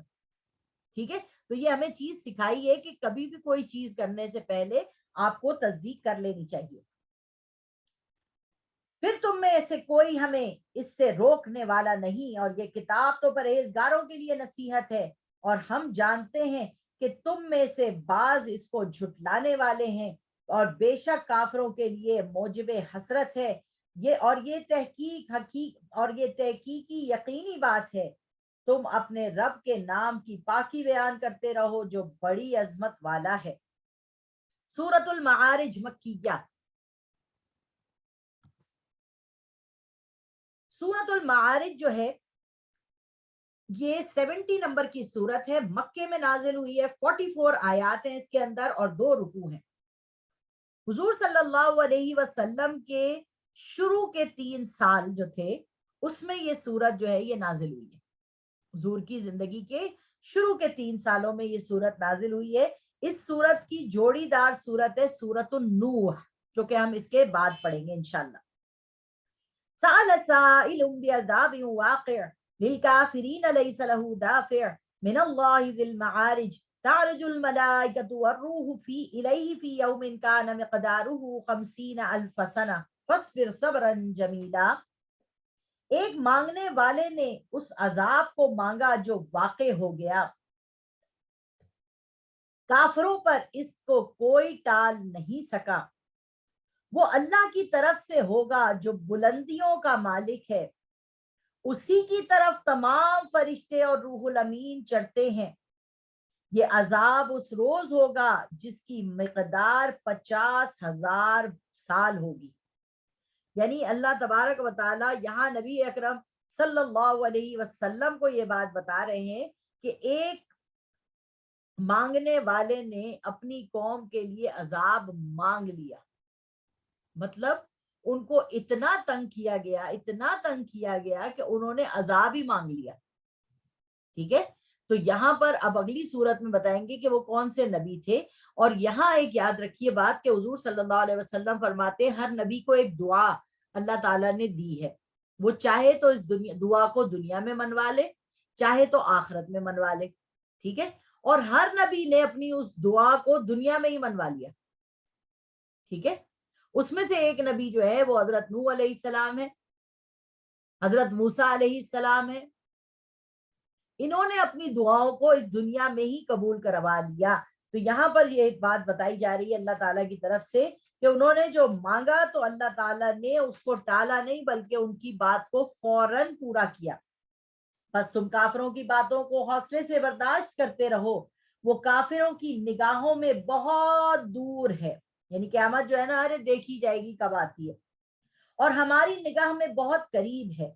ٹھیک ہے, تو یہ ہمیں چیز سکھائی ہے کہ کبھی بھی کوئی چیز کرنے سے پہلے آپ کو تصدیق کر لینی چاہیے. پھر تم میں سے کوئی ہمیں اس سے روکنے والا نہیں, اور یہ کتاب تو پرہیزگاروں کے لیے نصیحت ہے, اور ہم جانتے ہیں کہ تم میں سے بعض اس کو جھٹلانے والے ہیں, اور بے شک کافروں کے لیے موجب حسرت ہے. یہ تحقیقی یقینی بات ہے, تم اپنے رب کے نام کی پاکی بیان کرتے رہو جو بڑی عظمت والا ہے. سورۃ المعارج مکیہ. سورۃ المعارج جو ہے یہ 70 نمبر کی سورت ہے, مکے میں نازل ہوئی ہے, 44 آیات ہیں اس کے اندر اور 2 رکوع ہیں. حضور صلی اللہ علیہ وسلم کے شروع کے 3 سال جو تھے اس میں یہ سورت جو ہے یہ نازل ہوئی ہے. حضور کی زندگی کے شروع کے 3 سالوں میں یہ سورت نازل ہوئی ہے. اس سورت کی جوڑی دار سورت ہے سورۃ النوح, جو کہ ہم اس کے بعد پڑھیں گے انشاءاللہ. سأل سائل بعذاب واقع للكافرين ليس له دافع من الله ذي المعارج تعرج الملائكة والروح إليه في يوم كان مقداره 50,000 سنة فاصبر صبرا جميلا. ایک مانگنے والے نے اس عذاب کو مانگا جو واقع ہو گیا, کافروں پر اس کو کوئی ٹال نہیں سکا. وہ اللہ کی طرف سے ہوگا جو بلندیوں کا مالک ہے, اسی کی طرف تمام فرشتے اور روح الامین چڑھتے ہیں. یہ عذاب اس روز ہوگا جس کی مقدار 50,000 سال ہوگی. یعنی اللہ تبارک و تعالی یہاں نبی اکرم صلی اللہ علیہ وسلم کو یہ بات بتا رہے ہیں کہ ایک مانگنے والے نے اپنی قوم کے لیے عذاب مانگ لیا, مطلب ان کو اتنا تنگ کیا گیا کہ انہوں نے عذاب ہی مانگ لیا. ٹھیک ہے, تو یہاں پر اب اگلی صورت میں بتائیں گے کہ وہ کون سے نبی تھے. اور یہاں ایک یاد رکھیے بات کہ حضور صلی اللہ علیہ وسلم فرماتے ہر نبی کو ایک دعا اللہ تعالیٰ نے دی ہے, وہ چاہے تو اس دعا کو دنیا میں منوا لے, چاہے تو آخرت میں منوا لے. ٹھیک ہے, اور ہر نبی نے اپنی اس دعا کو دنیا میں ہی منوا لیا. ٹھیک ہے, اس میں سے ایک نبی جو ہے وہ حضرت نوح علیہ السلام ہے, حضرت موسیٰ علیہ السلام ہے. انہوں نے اپنی دعاؤں کو اس دنیا میں ہی قبول کروا لیا. تو یہاں پر یہ ایک بات بتائی جا رہی ہے اللہ تعالیٰ کی طرف سے کہ انہوں نے جو مانگا تو اللہ تعالیٰ نے اس کو ٹالا نہیں بلکہ ان کی بات کو فوراً پورا کیا. بس تم کافروں کی باتوں کو حوصلے سے برداشت کرتے رہو, وہ کافروں کی نگاہوں میں بہت دور ہے. یعنی قیامت جو ہے نا, ارے دیکھی جائے گی کب آتی ہے, اور ہماری نگاہ میں بہت قریب ہے.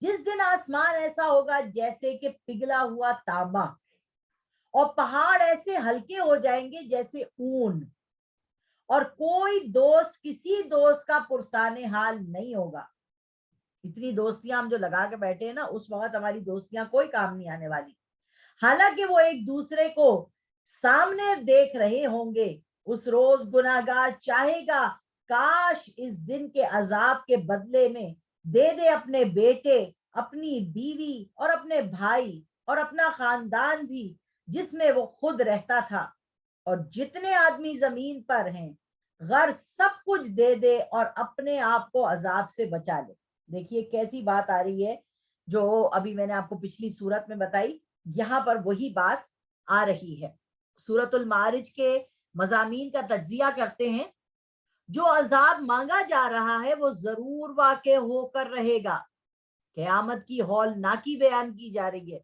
جس دن آسمان ایسا ہوگا جیسے کہ پگھلا ہوا تانبا, اور پہاڑ ایسے ہلکے ہو جائیں گے جیسے اون, اور کوئی دوست کسی دوست کا پرسان حال نہیں ہوگا. اتنی دوستیاں ہم جو لگا کے بیٹھے ہیں نا, اس وقت ہماری دوستیاں کوئی کام نہیں آنے والی. حالانکہ وہ ایک دوسرے کو سامنے دیکھ رہے ہوں گے. اس روز گناہگار چاہے گا کاش اس دن کے عذاب کے بدلے میں دے دے اپنے بیٹے, اپنی بیوی اور اپنے بھائی اور اپنا خاندان بھی جس میں وہ خود رہتا تھا, اور جتنے آدمی زمین پر ہیں غرض سب کچھ دے دے اور اپنے آپ کو عذاب سے بچا لے. دیکھیے کیسی بات آ رہی ہے جو ابھی میں نے آپ کو پچھلی سورت میں بتائی, یہاں پر وہی بات آ رہی ہے. سورۃ المعارج کے مضامین کا تجزیہ کرتے ہیں. جو عذاب مانگا جا رہا ہے وہ ضرور واقع ہو کر رہے گا. قیامت کی ہولناکی بیان کی جا رہی ہے.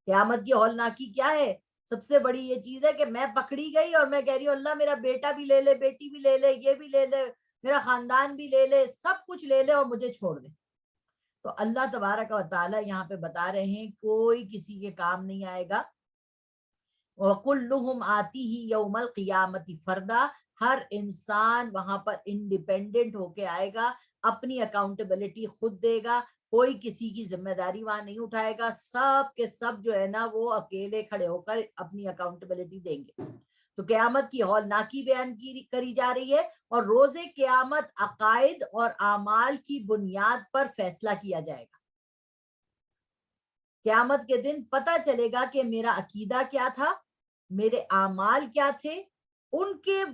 قیامت کی ہولناکی کیا ہے؟ سب سے بڑی یہ چیز ہے کہ میں پکڑی گئی اور میں کہہ رہی ہوں اللہ میرا بیٹا بھی لے لے, بیٹی بھی لے لے, یہ بھی لے لے, میرا خاندان بھی لے لے, سب کچھ لے لے اور مجھے چھوڑ دے. تو اللہ تبارک و تعالیٰ یہاں پہ بتا رہے ہیں کوئی کسی کے کام نہیں آئے گا. وَكُلُّهُمْ آتِيهِ يَوْمَ الْقِيَامَةِ فَرْدًا، ہر انسان وہاں پر انڈیپینڈنٹ ہو کے آئے گا، اپنی اکاؤنٹیبلٹی خود دے گا، کوئی کسی کی ذمہ داری وہاں نہیں اٹھائے گا، سب کے سب جو ہے نا وہ اکیلے کھڑے ہو کر اپنی اکاؤنٹیبلٹی دیں گے۔ تو قیامت کی ہولناکی بیان کری جا رہی ہے، اور روز قیامت عقائد اور اعمال کی بنیاد پر فیصلہ کیا جائے گا۔ قیامت کے دن پتہ چلے گا کہ میرا عقیدہ کیا تھا، میرے اعمال کیا تھے، ان کے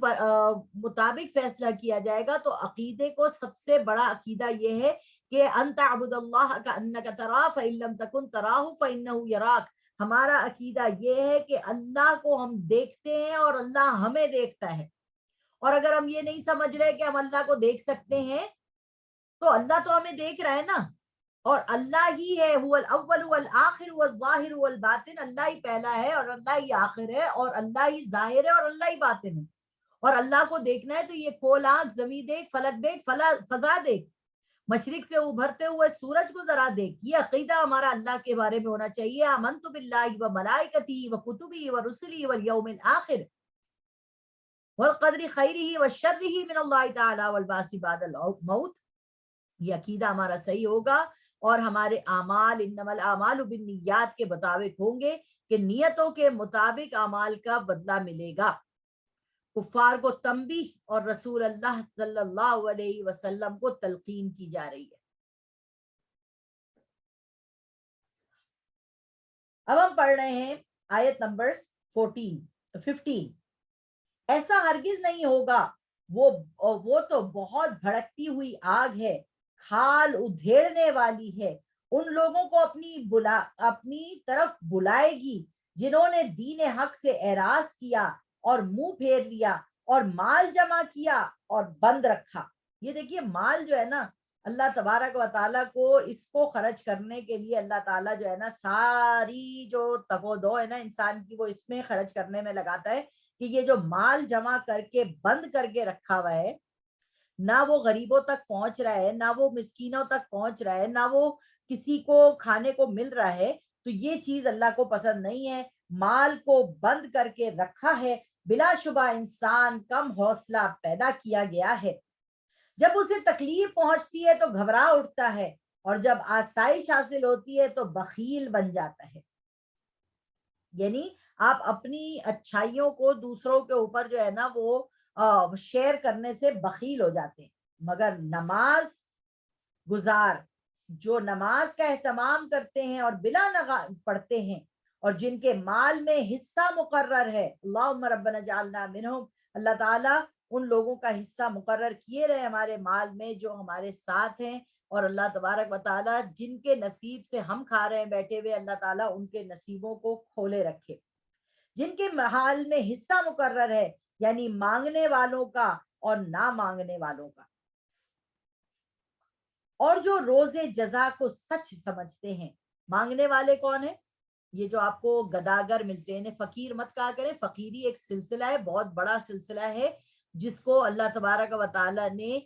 مطابق فیصلہ کیا جائے گا۔ تو عقیدے کو سب سے بڑا عقیدہ یہ ہے کہ ان تعبد اللہ کانک تراہ فان لم تکن تراہ فانہ یراک۔ ہمارا عقیدہ یہ ہے کہ اللہ کو ہم دیکھتے ہیں اور اللہ ہمیں دیکھتا ہے، اور اگر ہم یہ نہیں سمجھ رہے کہ ہم اللہ کو دیکھ سکتے ہیں تو اللہ تو ہمیں دیکھ رہا ہے نا، اور اللہ ہی ہے، هو الاول والآخر والظاہر والباطن، اللہ ہی پہلا ہے اور اللہ ہی آخر ہے اور اللہ ہی ظاہر ہے اور اللہ ہی باطن ہے۔ اور اللہ کو دیکھنا ہے تو یہ کھول آنکھ، زمین دیکھ، فلک دیکھ، فضا دیکھ، مشرق سے ابھرتے ہوئے سورج کو ذرا دیکھ۔ یہ عقیدہ ہمارا اللہ کے بارے میں ہونا چاہیے، آمنت باللہ وملائکتہ وکتبہ ورسلہ والیوم الآخر والقدر خیرہ وشرہ من اللہ تعالی والبعث بعد الموت۔ یہ عقیدہ ہمارا صحیح ہوگا اور ہمارے اعمال انما الاعمال بالنیات کے مطابق ہوں گے، کہ نیتوں کے مطابق اعمال کا بدلہ ملے گا۔ کفار کو تنبیہ اور رسول اللہ صلی اللہ علیہ وسلم کو تلقین کی جا رہی ہے۔ اب ہم پڑھ رہے ہیں آیت نمبر 15۔ ایسا ہرگز نہیں ہوگا، وہ تو بہت بھڑکتی ہوئی آگ ہے، کھال ادھیڑنے والی ہے، ان لوگوں کو اپنی طرف بلائے گی جنہوں نے دین حق سے اعراض کیا اور منہ پھیر لیا اور مال جمع کیا اور بند رکھا۔ یہ دیکھیے مال جو ہے نا، اللہ تبارک و تعالیٰ کو اس کو خرچ کرنے کے لیے اللہ تعالیٰ جو ہے نا ساری جو تگ و دو ہے نا انسان کی، وہ اس میں خرچ کرنے میں لگاتا ہے کہ یہ جو مال جمع کر کے بند کر کے رکھا ہوا ہے، نہ وہ غریبوں تک پہنچ رہا ہے، نہ وہ مسکینوں تک پہنچ رہا ہے، نہ وہ کسی کو کھانے کو مل رہا ہے، تو یہ چیز اللہ کو پسند نہیں ہے۔ مال کو بند کر کے رکھا ہے، بلا شبہ انسان کم حوصلہ پیدا کیا گیا ہے، جب اسے تکلیف پہنچتی ہے تو گھبرا اٹھتا ہے، اور جب آسائش حاصل ہوتی ہے تو بخیل بن جاتا ہے۔ یعنی آپ اپنی اچھائیوں کو دوسروں کے اوپر جو ہے نا وہ شیئر کرنے سے بخیل ہو جاتے ہیں، مگر نماز گزار جو نماز کا اہتمام کرتے ہیں اور بلا نغا پڑھتے ہیں، اور جن کے مال میں حصہ مقرر ہے، اللہم ربنا جعلنا منہم، اللہ تعالیٰ ان لوگوں کا حصہ مقرر کیے رہے ہمارے مال میں جو ہمارے ساتھ ہیں، اور اللہ تبارک و تعالیٰ جن کے نصیب سے ہم کھا رہے ہیں بیٹھے ہوئے، اللہ تعالیٰ ان کے نصیبوں کو کھولے رکھے۔ جن کے حال میں حصہ مقرر ہے، یعنی مانگنے والوں کا اور نہ مانگنے والوں کا، اور جو روز جزا کو سچ سمجھتے ہیں۔ مانگنے والے کون ہیں؟ یہ جو آپ کو گداگر ملتے ہیں، فقیر مت کہا کریں، فقیری ایک سلسلہ ہے، بہت بڑا سلسلہ ہے، جس کو اللہ تبارک و تعالیٰ نے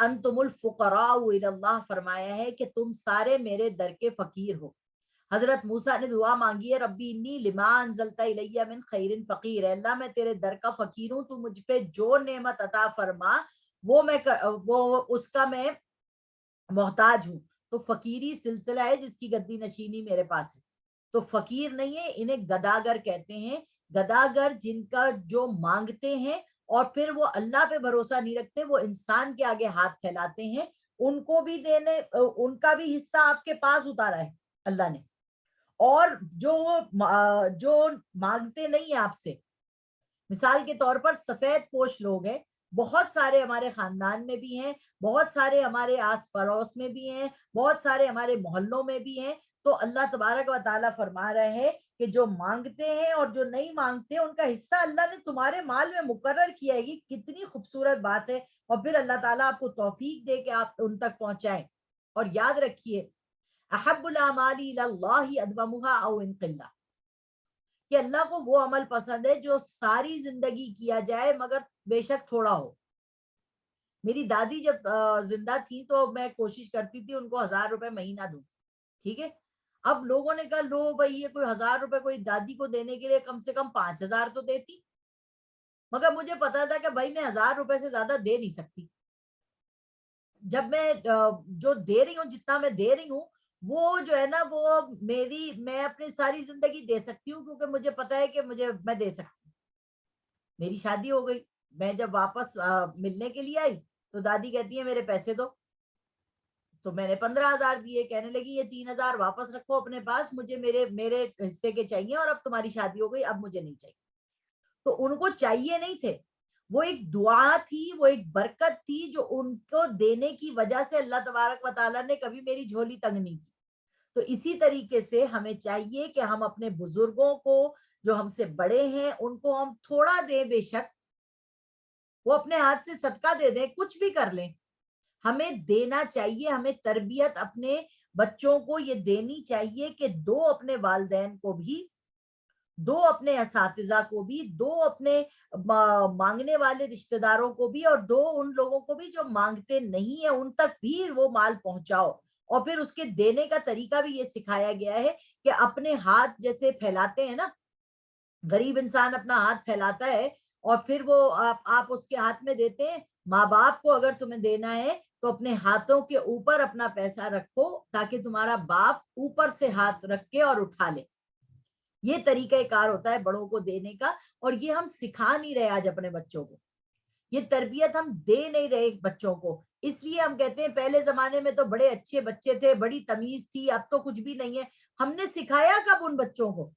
انتم الفقراء الی اللہ فرمایا ہے کہ تم سارے میرے در کے فقیر ہو۔ حضرت موسیٰ نے دعا مانگی ہے، ربی انی لما انزلت الی من خیر فقیر، اے اللہ میں تیرے در کا فقیر ہوں، تو مجھ پہ جو نعمت عطا فرما وہ اس کا میں محتاج ہوں۔ تو فقیری سلسلہ ہے جس کی گدی نشینی میرے پاس ہے۔ تو فقیر نہیں ہے، انہیں گداگر کہتے ہیں۔ گداگر جن کا جو مانگتے ہیں اور پھر وہ اللہ پہ بھروسہ نہیں رکھتے، وہ انسان کے آگے ہاتھ پھیلاتے ہیں، ان کو بھی دینے، ان کا بھی حصہ آپ کے پاس اتارا ہے اللہ نے۔ اور جو مانگتے نہیں ہیں آپ سے، مثال کے طور پر سفید پوش لوگ ہیں، بہت سارے ہمارے خاندان میں بھی ہیں، بہت سارے ہمارے آس پڑوس میں بھی ہیں، بہت سارے ہمارے محلوں میں بھی ہیں۔ تو اللہ تبارک و تعالیٰ فرما رہے ہیں کہ جو مانگتے ہیں اور جو نہیں مانگتے ان کا حصہ اللہ نے تمہارے مال میں مقرر کیا ہے۔ یہ کتنی خوبصورت بات ہے، اور پھر اللہ تعالیٰ آپ کو توفیق دے کہ آپ ان تک پہنچائیں۔ اور یاد رکھیے، احب الاعمال الی اللہ ادومها او ان قل، کہ اللہ کو وہ عمل پسند ہے جو ساری زندگی کیا جائے مگر بے شک تھوڑا ہو۔ میری دادی جب زندہ تھی تو میں کوشش کرتی تھی ان کو 1000 روپے مہینہ دوں، ٹھیک ہے۔ اب لوگوں نے کہا لو بھائی یہ کوئی 1000 روپے کوئی دادی کو دینے کے لیے کم سے کم 5000 تو دیتی, مگر مجھے پتا تھا کہ بھائی میں 1000 روپے سے زیادہ دے نہیں سکتی. جب میں جو دے رہی ہوں, جتنا میں دے رہی ہوں, وہ جو ہے نا وہ میں اپنی ساری زندگی دے سکتی ہوں, کیونکہ مجھے پتا ہے کہ میں دے سکتی ہوں. میری شادی ہو گئی, میں جب واپس ملنے کے لیے آئی تو دادی کہتی ہے میرے پیسے دو. تو میں نے 15,000 دیے, کہنے لگی یہ 3,000 واپس رکھو اپنے پاس, مجھے میرے حصے کے چاہیے, اور اب تمہاری شادی ہو گئی, اب مجھے نہیں چاہیے. تو ان کو چاہیے نہیں تھے, وہ ایک دعا تھی, وہ ایک برکت تھی جو ان کو دینے کی وجہ سے اللہ تبارک و تعالیٰ نے کبھی میری جھولی تنگ نہیں کی. تو اسی طریقے سے ہمیں چاہیے کہ ہم اپنے بزرگوں کو جو ہم سے بڑے ہیں ان کو ہم تھوڑا دیں, بے شک وہ اپنے ہاتھ سے صدقہ دے دیں, کچھ بھی کر لیں, ہمیں دینا چاہیے. ہمیں تربیت اپنے بچوں کو یہ دینی چاہیے کہ دو اپنے والدین کو بھی, دو اپنے اساتذہ کو بھی, دو اپنے مانگنے والے رشتہ داروں کو بھی, اور دو ان لوگوں کو بھی جو مانگتے نہیں ہیں ان تک بھی وہ مال پہنچاؤ. اور پھر اس کے دینے کا طریقہ بھی یہ سکھایا گیا ہے کہ اپنے ہاتھ جیسے پھیلاتے ہیں نا, غریب انسان اپنا ہاتھ پھیلاتا ہے اور پھر وہ آپ اس کے ہاتھ میں دیتے ہیں. ماں باپ کو اگر تمہیں دینا ہے تو اپنے ہاتھوں کے اوپر اپنا پیسہ رکھو تاکہ تمہارا باپ اوپر سے ہاتھ رکھ کے اور اٹھا لے. یہ طریقہ کار ہوتا ہے بڑوں کو دینے کا, اور یہ ہم سکھا نہیں رہے آج اپنے بچوں کو, یہ تربیت ہم دے نہیں رہے بچوں کو. اس لیے ہم کہتے ہیں پہلے زمانے میں تو بڑے اچھے بچے تھے, بڑی تمیز تھی, اب تو کچھ بھی نہیں ہے. ہم نے سکھایا کب ان بچوں کو,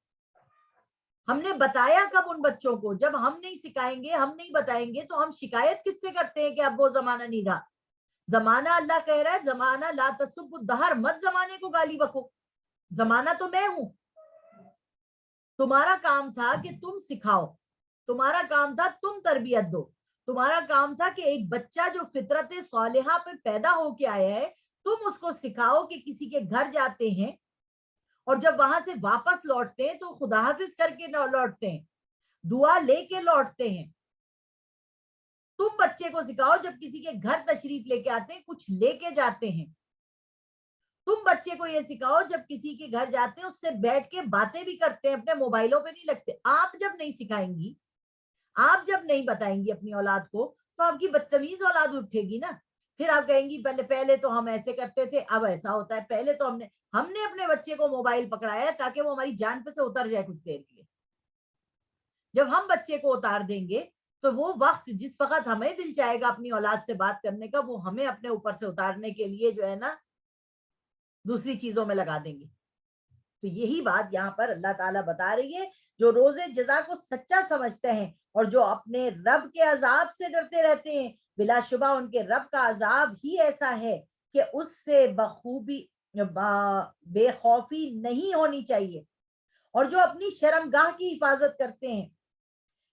ہم نے بتایا کب ان بچوں کو؟ جب ہم نہیں سکھائیں گے, ہم نہیں بتائیں گے تو ہم شکایت کس سے کرتے ہیں کہ اب وہ زمانہ نہیں رہا. زمانہ اللہ کہہ رہا ہے زمانہ لا تسب الدہر, مت زمانے کو گالی بکو, زمانہ تو میں ہوں. تمہارا کام تھا کہ تم سکھاؤ, تمہارا کام تھا تم تربیت دو, تمہارا کام تھا کہ ایک بچہ جو فطرت صالحہ پہ پیدا ہو کے آیا ہے تم اس کو سکھاؤ کہ کسی کے گھر جاتے ہیں اور جب وہاں سے واپس لوٹتے ہیں تو خدا حافظ کر کے لوٹتے ہیں, دعا لے کے لوٹتے ہیں. تم بچے کو سکھاؤ جب کسی کے گھر تشریف لے کے آتے ہیں کچھ لے کے جاتے ہیں. تم بچے کو یہ سکھاؤ جب کسی کے گھر جاتے ہیں اس سے بیٹھ کے باتیں بھی کرتے ہیں, اپنے موبائلوں پہ نہیں لگتے. آپ جب نہیں سکھائیں گی, آپ جب نہیں بتائیں گی اپنی اولاد کو تو آپ کی بدتمیز اولاد اٹھے گی نا. پھر آپ کہیں گی پہلے تو ہم ایسے کرتے تھے اب ایسا ہوتا ہے. پہلے تو ہم نے اپنے بچے کو موبائل پکڑایا تاکہ وہ ہماری جان پہ سے اتر جائے کچھ دیر کے لیے. جب ہم بچے کو اتار دیں گے تو وہ وقت جس وقت ہمیں دل چاہے گا اپنی اولاد سے بات کرنے کا, وہ ہمیں اپنے اوپر سے اتارنے کے لیے جو ہے نا دوسری چیزوں میں لگا دیں گے. تو یہی بات یہاں پر اللہ تعالیٰ بتا رہی ہے, جو روزے جزا کو سچا سمجھتے ہیں اور جو اپنے رب کے عذاب سے ڈرتے رہتے ہیں, بلا شبہ ان کے رب کا عذاب ہی ایسا ہے کہ اس سے بخوبی بے خوفی نہیں ہونی چاہیے. اور جو اپنی شرمگاہ کی حفاظت کرتے ہیں,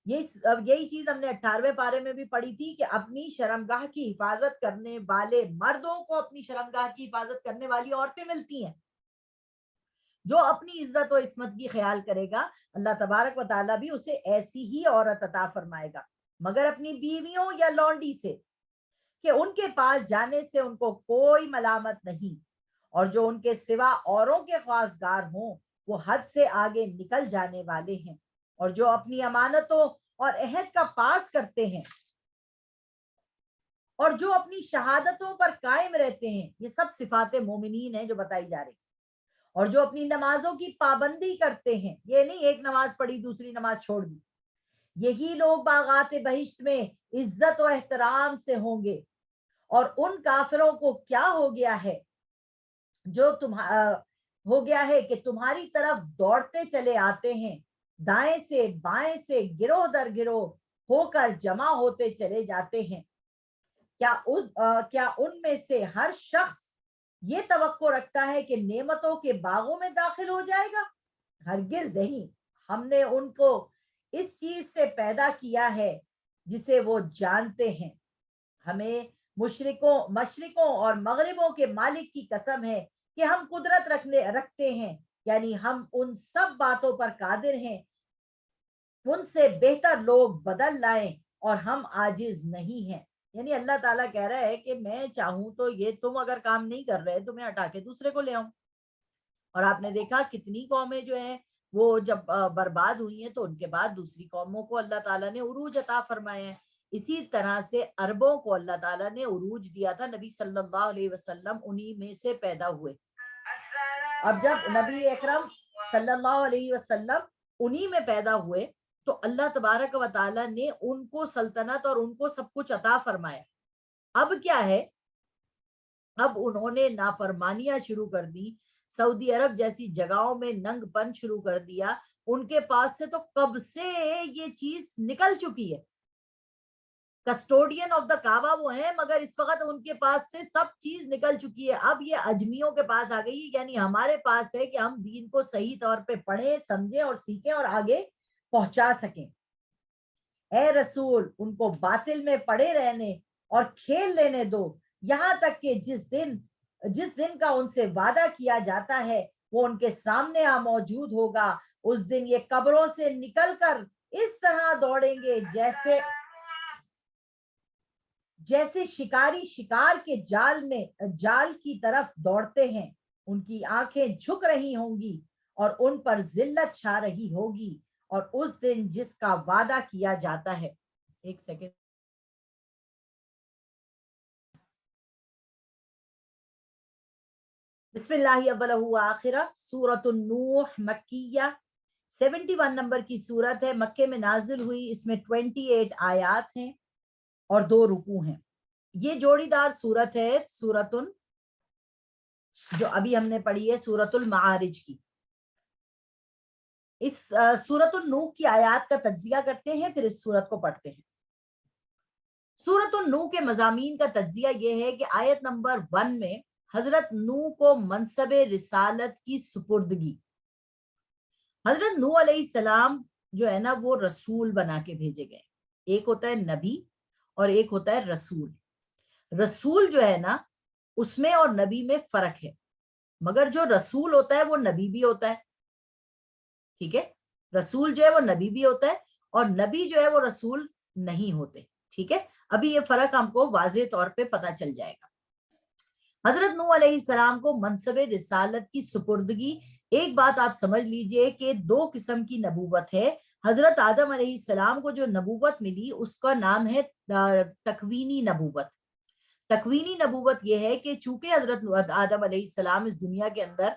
یہی چیز ہم نے 18ویں پارے میں بھی پڑھی تھی کہ اپنی شرمگاہ کی حفاظت کرنے والے مردوں کو اپنی شرمگاہ کی حفاظت کرنے والی عورتیں ملتی ہیں. جو اپنی عزت و عصمت کی خیال کرے گا اللہ تبارک و تعالیٰ بھی اسے ایسی ہی عورت عطا فرمائے گا, مگر اپنی بیویوں یا لونڈی سے کہ ان کے پاس جانے سے ان کو کوئی ملامت نہیں, اور جو ان کے سوا اوروں کے خواستگار ہوں وہ حد سے آگے نکل جانے والے ہیں. اور جو اپنی امانتوں اور عہد کا پاس کرتے ہیں اور جو اپنی شہادتوں پر قائم رہتے ہیں, یہ سب صفات مومنین ہیں جو بتائی جا رہی. اور جو اپنی نمازوں کی پابندی کرتے ہیں, یہ نہیں ایک نماز پڑھی دوسری نماز چھوڑ دی, یہی لوگ باغات بہشت میں عزت و احترام سے ہوں گے. اور ان کافروں کو کیا ہو گیا ہے جو ہو گیا ہے کہ تمہاری طرف دوڑتے چلے آتے ہیں, دائیں سے بائیں سے گروہ در گروہ ہو کر جمع ہوتے چلے جاتے ہیں. کیا ان میں سے ہر شخص یہ توقع رکھتا ہے کہ نعمتوں کے باغوں میں داخل ہو جائے گا؟ ہرگز نہیں. ہم نے ان کو اس چیز سے پیدا کیا ہے جسے وہ جانتے ہیں. ہمیں مشرقوں اور مغربوں کے مالک کی قسم ہے کہ ہم قدرت رکھتے ہیں, یعنی ہم ان سب باتوں پر قادر ہیں. ان سے بہتر لوگ بدل لائیں اور ہم عاجز نہیں ہیں. یعنی اللہ تعالیٰ کہہ رہا ہے کہ میں چاہوں تو یہ تم اگر کام نہیں کر رہے تو میں ہٹا کے دوسرے کو لے آؤں. اور آپ نے دیکھا کتنی قومیں جو ہیں وہ جب برباد ہوئی ہیں تو ان کے بعد دوسری قوموں کو اللہ تعالیٰ نے عروج عطا فرمائے ہیں. اسی طرح سے عربوں کو اللہ تعالیٰ نے عروج دیا تھا, نبی صلی اللہ علیہ وسلم انہی میں سے پیدا ہوئے. اب جب نبی اکرم صلی اللہ علیہ وسلم انہی میں پیدا ہوئے تو اللہ تبارک و تعالیٰ نے ان کو سلطنت اور ان کو سب کچھ عطا فرمایا. اب کیا ہے, اب انہوں نے نافرمانیاں شروع کر دی, سعودی عرب جیسی جگہوں میں ننگ پن شروع کر دیا. ان کے پاس سے تو کب سے یہ چیز نکل چکی ہے, کسٹوڈین آف دا کعبہ وہ ہیں, مگر اس وقت ان کے پاس سے سب چیز نکل چکی ہے. اب یہ اجمیوں کے پاس آ گئی, یعنی ہمارے پاس ہے کہ ہم دین کو صحیح طور پہ پڑھیں, سمجھیں اور سیکھیں اور آگے پہنچا سکیں. اے رسول, ان کو باطل میں پڑے رہنے اور کھیل لینے دو, یہاں تک کہ جس دن کا ان سے وعدہ کیا جاتا ہے وہ ان کے سامنے موجود ہوگا. اس دن یہ قبروں سے نکل کر اس طرح دوڑیں گے جیسے شکاری شکار کے جال کی طرف دوڑتے ہیں. ان کی آنکھیں جھک رہی ہوں گی اور ان پر ذلت چھا رہی ہوگی, اور اس دن جس کا وعدہ کیا جاتا ہے. ایک سیکنڈ, بسم اللہ اولہ آخرہ. سورۃ النوح مکیہ, 71 نمبر کی سورت ہے, مکے میں نازل ہوئی. اس میں 28 آیات ہیں اور 2 رکوع ہیں. یہ جوڑی دار سورت ہے سورۃ جو ابھی ہم نے پڑھی ہے سورۃ المعارج کی. اس سورۃ النوح کی آیات کا تجزیہ کرتے ہیں, پھر اس سورت کو پڑھتے ہیں. سورۃ النوح کے مضامین کا تجزیہ یہ ہے کہ آیت نمبر 1 میں حضرت نوح کو منصب رسالت کی سپردگی. حضرت نوح علیہ السلام جو ہے نا وہ رسول بنا کے بھیجے گئے. ایک ہوتا ہے نبی اور ایک ہوتا ہے رسول. رسول جو ہے نا اس میں اور نبی میں فرق ہے, مگر جو رسول ہوتا ہے وہ نبی بھی ہوتا ہے. ٹھیک ہے, رسول جو ہے وہ نبی بھی ہوتا ہے اور نبی جو ہے وہ رسول نہیں ہوتے. ٹھیک ہے, ابھی یہ فرق ہم کو واضح طور پہ پتہ چل جائے گا. حضرت نوح علیہ السلام کو منصب رسالت کی سپردگی. ایک بات آپ سمجھ لیجئے کہ 2 قسم کی نبوت ہے. حضرت آدم علیہ السلام کو جو نبوت ملی اس کا نام ہے تکوینی نبوت. تکوینی نبوت یہ ہے کہ چونکہ حضرت آدم علیہ السلام اس دنیا کے اندر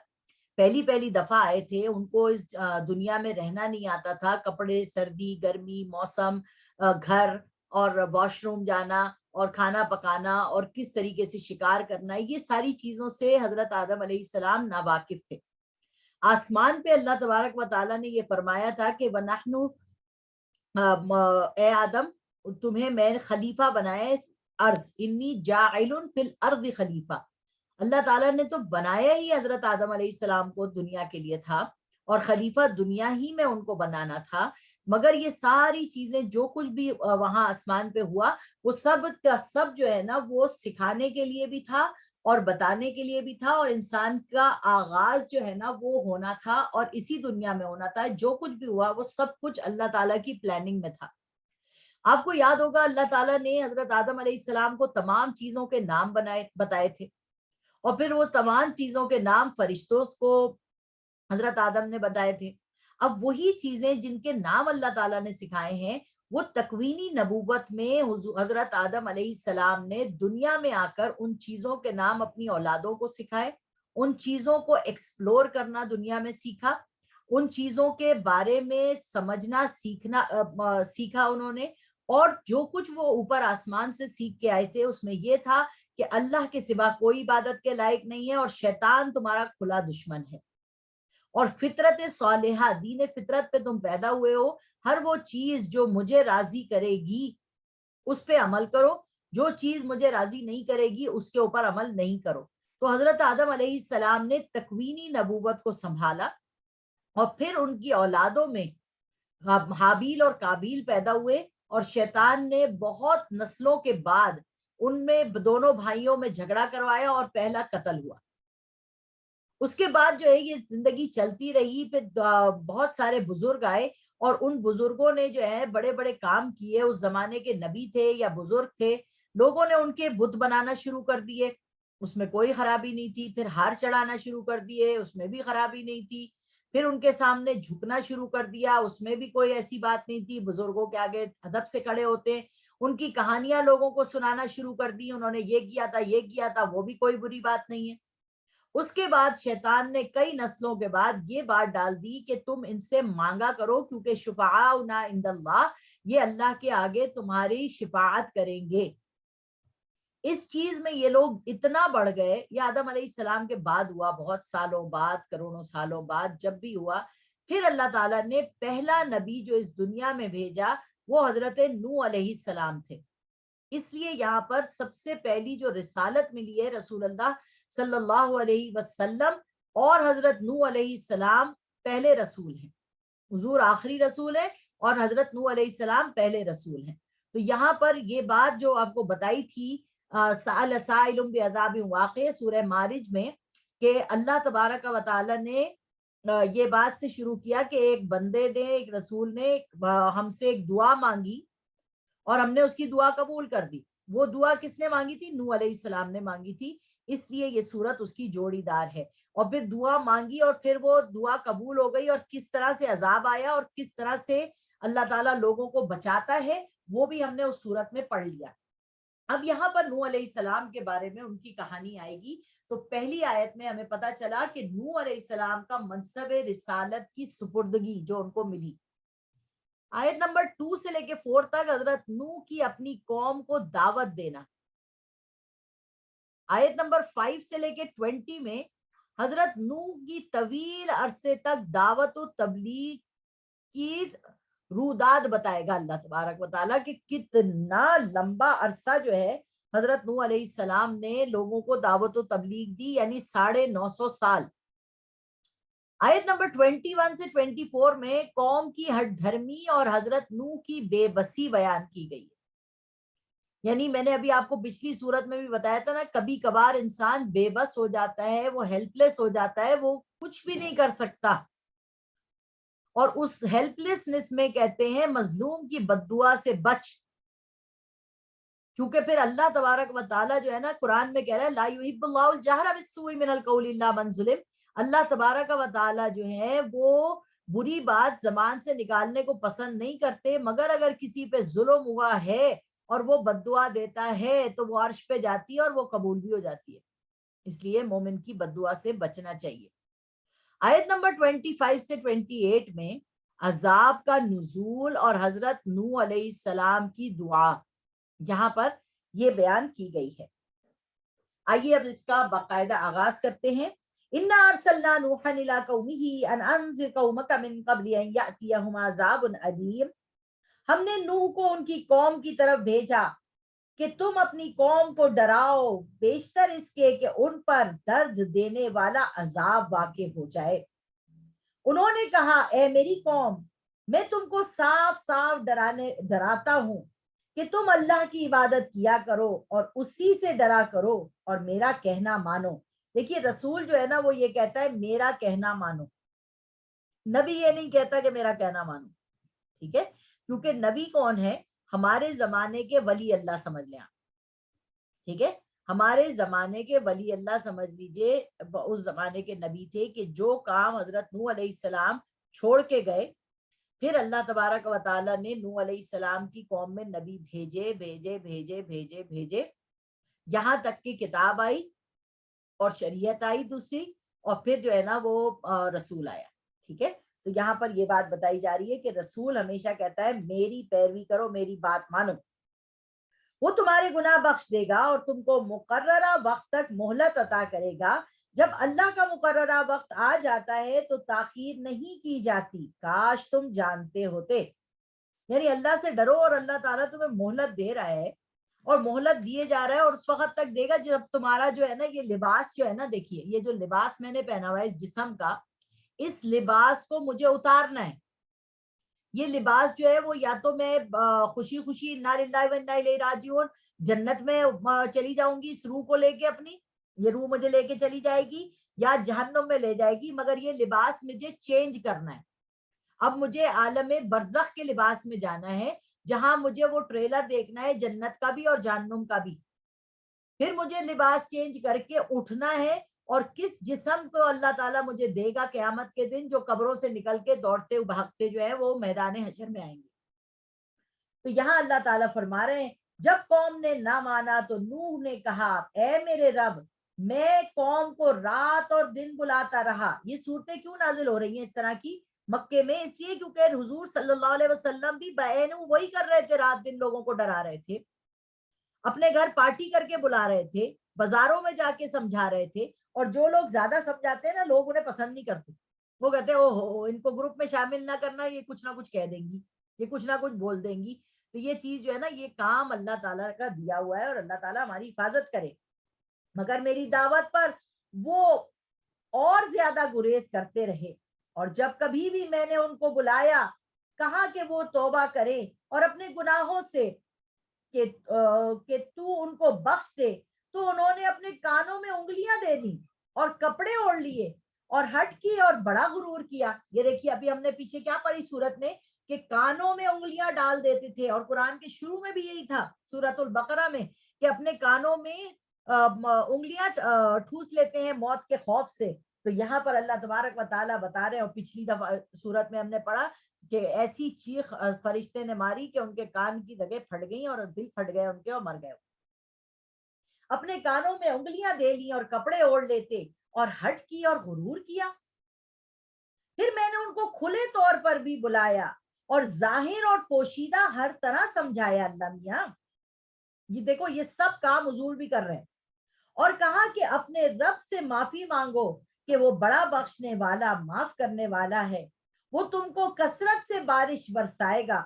پہلی دفعہ آئے تھے, ان کو اس دنیا میں رہنا نہیں آتا تھا. کپڑے, سردی, گرمی, موسم, گھر اور واش روم جانا اور کھانا پکانا اور کس طریقے سے شکار کرنا, یہ ساری چیزوں سے حضرت آدم علیہ السلام ناواقف تھے. آسمان پہ اللہ تبارک و تعالیٰ نے یہ فرمایا تھا کہ وَنَحْنُ, اے آدم تمہیں میں خلیفہ بنائے ارض, انی جاعل فی الارض خلیفہ. اللہ تعالیٰ نے تو بنایا ہی حضرت آدم علیہ السلام کو دنیا کے لیے تھا اور خلیفہ دنیا ہی میں ان کو بنانا تھا, مگر یہ ساری چیزیں جو کچھ بھی وہاں آسمان پہ ہوا وہ سب کا سب جو ہے نا وہ سکھانے کے لیے بھی تھا اور بتانے کے لیے بھی تھا, اور انسان کا آغاز جو ہے نا وہ ہونا تھا اور اسی دنیا میں ہونا تھا. جو کچھ بھی ہوا وہ سب کچھ اللہ تعالیٰ کی پلاننگ میں تھا. آپ کو یاد ہوگا اللہ تعالیٰ نے حضرت آدم علیہ السلام کو تمام چیزوں کے نام بتائے تھے, اور پھر وہ تمام چیزوں کے نام فرشتوں کو حضرت آدم نے بتائے تھے. اب وہی چیزیں جن کے نام اللہ تعالیٰ نے سکھائے ہیں وہ تکوینی نبوت میں حضرت آدم علیہ السلام نے دنیا میں آ کر ان چیزوں کے نام اپنی اولادوں کو سکھائے, ان چیزوں کو ایکسپلور کرنا دنیا میں سیکھا, ان چیزوں کے بارے میں سمجھنا سیکھا انہوں نے. اور جو کچھ وہ اوپر آسمان سے سیکھ کے آئے تھے اس میں یہ تھا کہ اللہ کے سوا کوئی عبادت کے لائق نہیں ہے اور شیطان تمہارا کھلا دشمن ہے, اور فطرت صالحہ, دین فطرت پہ تم پیدا ہوئے ہو. ہر وہ چیز جو مجھے راضی کرے گی اس پہ عمل کرو, جو چیز مجھے راضی نہیں کرے گی اس کے اوپر عمل نہیں کرو. تو حضرت آدم علیہ السلام نے تکوینی نبوت کو سنبھالا, اور پھر ان کی اولادوں میں حابیل اور قابیل پیدا ہوئے, اور شیطان نے بہت نسلوں کے بعد ان میں دونوں بھائیوں میں جھگڑا کروایا اور پہلا قتل ہوا. اس کے بعد جو ہے یہ زندگی چلتی رہی. پھر بہت سارے بزرگ آئے اور ان بزرگوں نے جو ہے بڑے بڑے کام کیے. اس زمانے کے نبی تھے یا بزرگ تھے, لوگوں نے ان کے بت بنانا شروع کر دیے, اس میں کوئی خرابی نہیں تھی. پھر ہار چڑھانا شروع کر دیے, اس میں بھی خرابی نہیں تھی. پھر ان کے سامنے جھکنا شروع کر دیا, اس میں بھی کوئی ایسی بات نہیں تھی. بزرگوں کے آگے ادب سے کھڑے ہوتے, ان کی کہانیاں لوگوں کو سنانا شروع کر دی, انہوں نے یہ کیا تھا یہ کیا تھا, وہ بھی کوئی بری بات نہیں ہے. اس کے بعد شیطان نے کئی نسلوں کے بعد یہ بات ڈال دی کہ تم ان سے مانگا کرو, کیونکہ شفعاؤنا عند اللہ, یہ اللہ کے آگے تمہاری شفاعت کریں گے. اس چیز میں یہ لوگ اتنا بڑھ گئے. یہ آدم علیہ السلام کے بعد ہوا, بہت سالوں بعد, کروڑوں سالوں بعد جب بھی ہوا, پھر اللہ تعالیٰ نے پہلا نبی جو اس دنیا میں بھیجا وہ حضرت نوح علیہ السلام تھے. اس لیے یہاں پر سب سے پہلی جو رسالت ملی ہے رسول اللہ صلی اللہ علیہ وسلم اور حضرت نوح علیہ السلام پہلے رسول ہیں. حضور آخری رسول ہے اور حضرت نوح علیہ السلام پہلے رسول ہیں. تو یہاں پر یہ بات جو آپ کو بتائی تھی سأل سائل بعذاب واقع سورہ مارج میں, کہ اللہ تبارک و تعالی نے یہ بات سے شروع کیا کہ ایک بندے نے, ایک رسول نے ہم سے ایک دعا مانگی اور ہم نے اس کی دعا قبول کر دی. وہ دعا کس نے مانگی تھی؟ نوح علیہ السلام نے مانگی تھی. اس لیے یہ سورت اس کی جوڑی دار ہے. اور پھر دعا مانگی اور پھر وہ دعا قبول ہو گئی, اور کس طرح سے عذاب آیا اور کس طرح سے اللہ تعالیٰ لوگوں کو بچاتا ہے وہ بھی ہم نے اس سورت میں پڑھ لیا. اب یہاں پر نوح علیہ السلام کے بارے میں ان کی کہانی آئے گی. تو پہلی آیت میں ہمیں پتا چلا کہ نوح علیہ السلام کا منصب رسالت کی سپردگی جو ان کو ملی. آیت نمبر 2 سے لے کے 4 تک حضرت نوح کی اپنی قوم کو دعوت دینا. آیت نمبر 5 سے لے کے 20 میں حضرت نوح کی طویل عرصے تک دعوت و تبلیغ کی روداد بتائے گا اللہ تبارک و تعالیٰ کہ کتنا لمبا عرصہ جو ہے حضرت نوح علیہ السلام نے لوگوں کو دعوت و تبلیغ دی, یعنی 950 سال. آیت نمبر 21 سے 24 میں قوم کی ہٹ دھرمی اور حضرت نوح کی بے بسی بیان کی گئی ہے. یعنی میں نے ابھی آپ کو پچھلی صورت میں بھی بتایا تھا نا, کبھی کبھار انسان بے بس ہو جاتا ہے, وہ ہیلپ لیس ہو جاتا ہے, وہ کچھ بھی نہیں کر سکتا. اور اس ہیلپ لیسنس میں کہتے ہیں مظلوم کی بد دعا سے بچ, کیونکہ پھر اللہ تبارک و تعالیٰ جو ہے نا قرآن میں کہہ رہا ہے لا یحب اللہ الجہر بالسوء من القول الا من ظلم. اللہ تبارک و تعالیٰ جو ہے وہ بری بات زبان سے نکالنے کو پسند نہیں کرتے, مگر اگر کسی پہ ظلم ہوا ہے اور وہ بد دعا دیتا ہے تو وہ عرش پہ جاتی ہے اور وہ قبول بھی ہو جاتی ہے. اس لیے مومن کی بد دعا سے بچنا چاہیے. آیت نمبر 25 سے 28 میں عذاب کا نزول اور حضرت نوح علیہ السلام کی دعا یہاں پر یہ بیان کی گئی ہے. آئیے اب اس کا باقاعدہ آغاز کرتے ہیں. اِنَّا أَرْسَلْنَا نُوحًا إِلَىٰ قَوْمِهِ أَنْ أَنذِرْ قَوْمَكَ مِنْ قَبْلِ أَنْ يَأْتِيَهُمْ عَذَابٌ أَلِيمٌ. ہم نے نوح کو ان کی قوم کی طرف بھیجا کہ تم اپنی قوم کو ڈراؤ, بیشتر اس کے کہ ان پر درد دینے والا عذاب واقع ہو جائے. انہوں نے کہا اے میری قوم, میں تم کو صاف صاف ڈراتا ہوں کہ تم اللہ کی عبادت کیا کرو اور اسی سے ڈرا کرو اور میرا کہنا مانو. دیکھیے رسول جو ہے نا وہ یہ کہتا ہے میرا کہنا مانو, نبی یہ نہیں کہتا کہ میرا کہنا مانو. ٹھیک ہے, کیونکہ نبی کون ہے؟ ہمارے زمانے کے ولی اللہ سمجھ لیں آپ. ٹھیک ہے, ہمارے زمانے کے ولی اللہ سمجھ لیجئے اس زمانے کے نبی تھے کہ جو کام حضرت نوح علیہ السلام چھوڑ کے گئے, پھر اللہ تبارک و تعالیٰ نے نوح علیہ السلام کی قوم میں نبی بھیجے بھیجے بھیجے بھیجے بھیجے یہاں تک کہ کتاب آئی اور شریعت آئی دوسری, اور پھر جو ہے نا وہ رسول آیا. ٹھیک ہے, تو یہاں پر یہ بات بتائی جا رہی ہے کہ رسول ہمیشہ کہتا ہے میری پیروی کرو, میری بات مانو, وہ تمہارے گناہ بخش دے گا اور تم کو مقررہ وقت تک مہلت عطا کرے گا. جب اللہ کا مقررہ وقت آ جاتا ہے تو تاخیر نہیں کی جاتی, کاش تم جانتے ہوتے. یعنی اللہ سے ڈرو اور اللہ تعالیٰ تمہیں مہلت دے رہا ہے اور مہلت دیے جا رہا ہے, اور اس وقت تک دے گا جب تمہارا جو ہے نا یہ لباس جو ہے نا, دیکھیے یہ جو لباس میں نے پہنا ہوا ہے اس جسم کا, اس لباس کو مجھے اتارنا ہے. یہ لباس جو ہے وہ یا تو میں خوشی خوشی انا للہ و انا الیہ راجعون جنت میں چلی جاؤں گی اس روح کو لے کے, اپنی یہ روح مجھے لے کے چلی جائے گی, یا جہنم میں لے جائے گی, مگر یہ لباس مجھے چینج کرنا ہے. اب مجھے عالم برزخ کے لباس میں جانا ہے جہاں مجھے وہ ٹریلر دیکھنا ہے جنت کا بھی اور جہنم کا بھی. پھر مجھے لباس چینج کر کے اٹھنا ہے، اور کس جسم کو اللہ تعالیٰ مجھے دے گا قیامت کے دن، جو قبروں سے نکل کے دوڑتے بھاگتے جو ہے وہ میدان حشر میں آئیں گے۔ تو یہاں اللہ تعالیٰ فرما رہے ہیں جب قوم نے نہ مانا تو نوح نے کہا اے میرے رب میں قوم کو رات اور دن بلاتا رہا۔ یہ صورتیں کیوں نازل ہو رہی ہیں اس طرح کی مکے میں؟ اس لیے کیونکہ حضور صلی اللہ علیہ وسلم بھی بعین وہی کر رہے تھے، رات دن لوگوں کو ڈرا رہے تھے، اپنے گھر پارٹی کر کے بلا رہے تھے، بازاروں میں جا کے سمجھا رہے تھے، اور جو لوگ زیادہ سمجھاتے ہیں نا لوگ انہیں پسند نہیں کرتے، وہ کہتے ہیں او ہو ان کو گروپ میں شامل نہ کرنا، یہ کچھ نہ کچھ کہہ دیں گی، یہ کچھ نہ کچھ بول دیں گی۔ تو یہ چیز جو ہے نا یہ کام اللہ تعالیٰ کا دیا ہوا ہے، اور اللہ تعالیٰ ہماری حفاظت کرے۔ مگر میری دعوت پر وہ اور زیادہ گریز کرتے رہے، اور جب کبھی بھی میں نے ان کو بلایا کہا کہ وہ توبہ کرے اور اپنے گناہوں سے کہ تو ان کو بخش دے، تو انہوں نے اپنے کانوں میں انگلیاں دے دی اور کپڑے اوڑھ لیے اور ہٹ کی اور بڑا غرور کیا۔ یہ دیکھیے ابھی ہم نے پیچھے کیا پڑھی صورت میں کہ کانوں میں انگلیاں ڈال دیتے تھے، اور قرآن کے شروع میں بھی یہی تھا سورۃ البقرہ میں کہ اپنے کانوں میں انگلیاں ٹھوس لیتے ہیں موت کے خوف سے۔ تو یہاں پر اللہ تبارک و تعالیٰ بتا رہے ہیں، اور پچھلی دفعہ صورت میں ہم نے پڑھا کہ ایسی چیخ فرشتے نے ماری کہ ان کے کان کی رگیں پھٹ گئیں اور دل پھٹ گئے ان کے اور مر گئے۔ اپنے کانوں میں انگلیاں دے لی اور کپڑے اوڑھ لیتے اور ہٹ کی اور غرور کیا۔ پھر میں نے ان کو کھلے طور پر بھی بلایا اور ظاہر اور پوشیدہ ہر طرح سمجھایا۔ اللہ میاں یہ دیکھو یہ سب کام حضور بھی کر رہے ہیں، اور کہا کہ اپنے رب سے معافی مانگو کہ وہ بڑا بخشنے والا معاف کرنے والا ہے، وہ تم کو کثرت سے بارش برسائے گا۔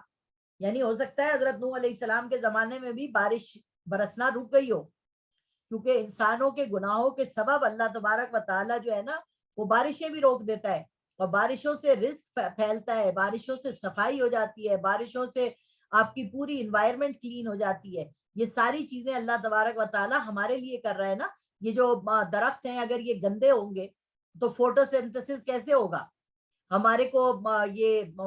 یعنی ہو سکتا ہے حضرت نوح علیہ السلام کے زمانے میں بھی بارش برسنا رک گئی ہو، کیونکہ انسانوں کے گناہوں کے سبب اللہ تبارک و تعالیٰ جو ہے نا وہ بارشیں بھی روک دیتا ہے، اور بارشوں سے رزق پھیلتا ہے، بارشوں سے صفائی ہو جاتی ہے، بارشوں سے آپ کی پوری انوائرمنٹ کلین ہو جاتی ہے۔ یہ ساری چیزیں اللہ تبارک و تعالیٰ ہمارے لیے کر رہا ہے نا۔ یہ جو درخت ہیں اگر یہ گندے ہوں گے تو فوٹو سینتھسس کیسے ہوگا؟ ہمارے کو یہ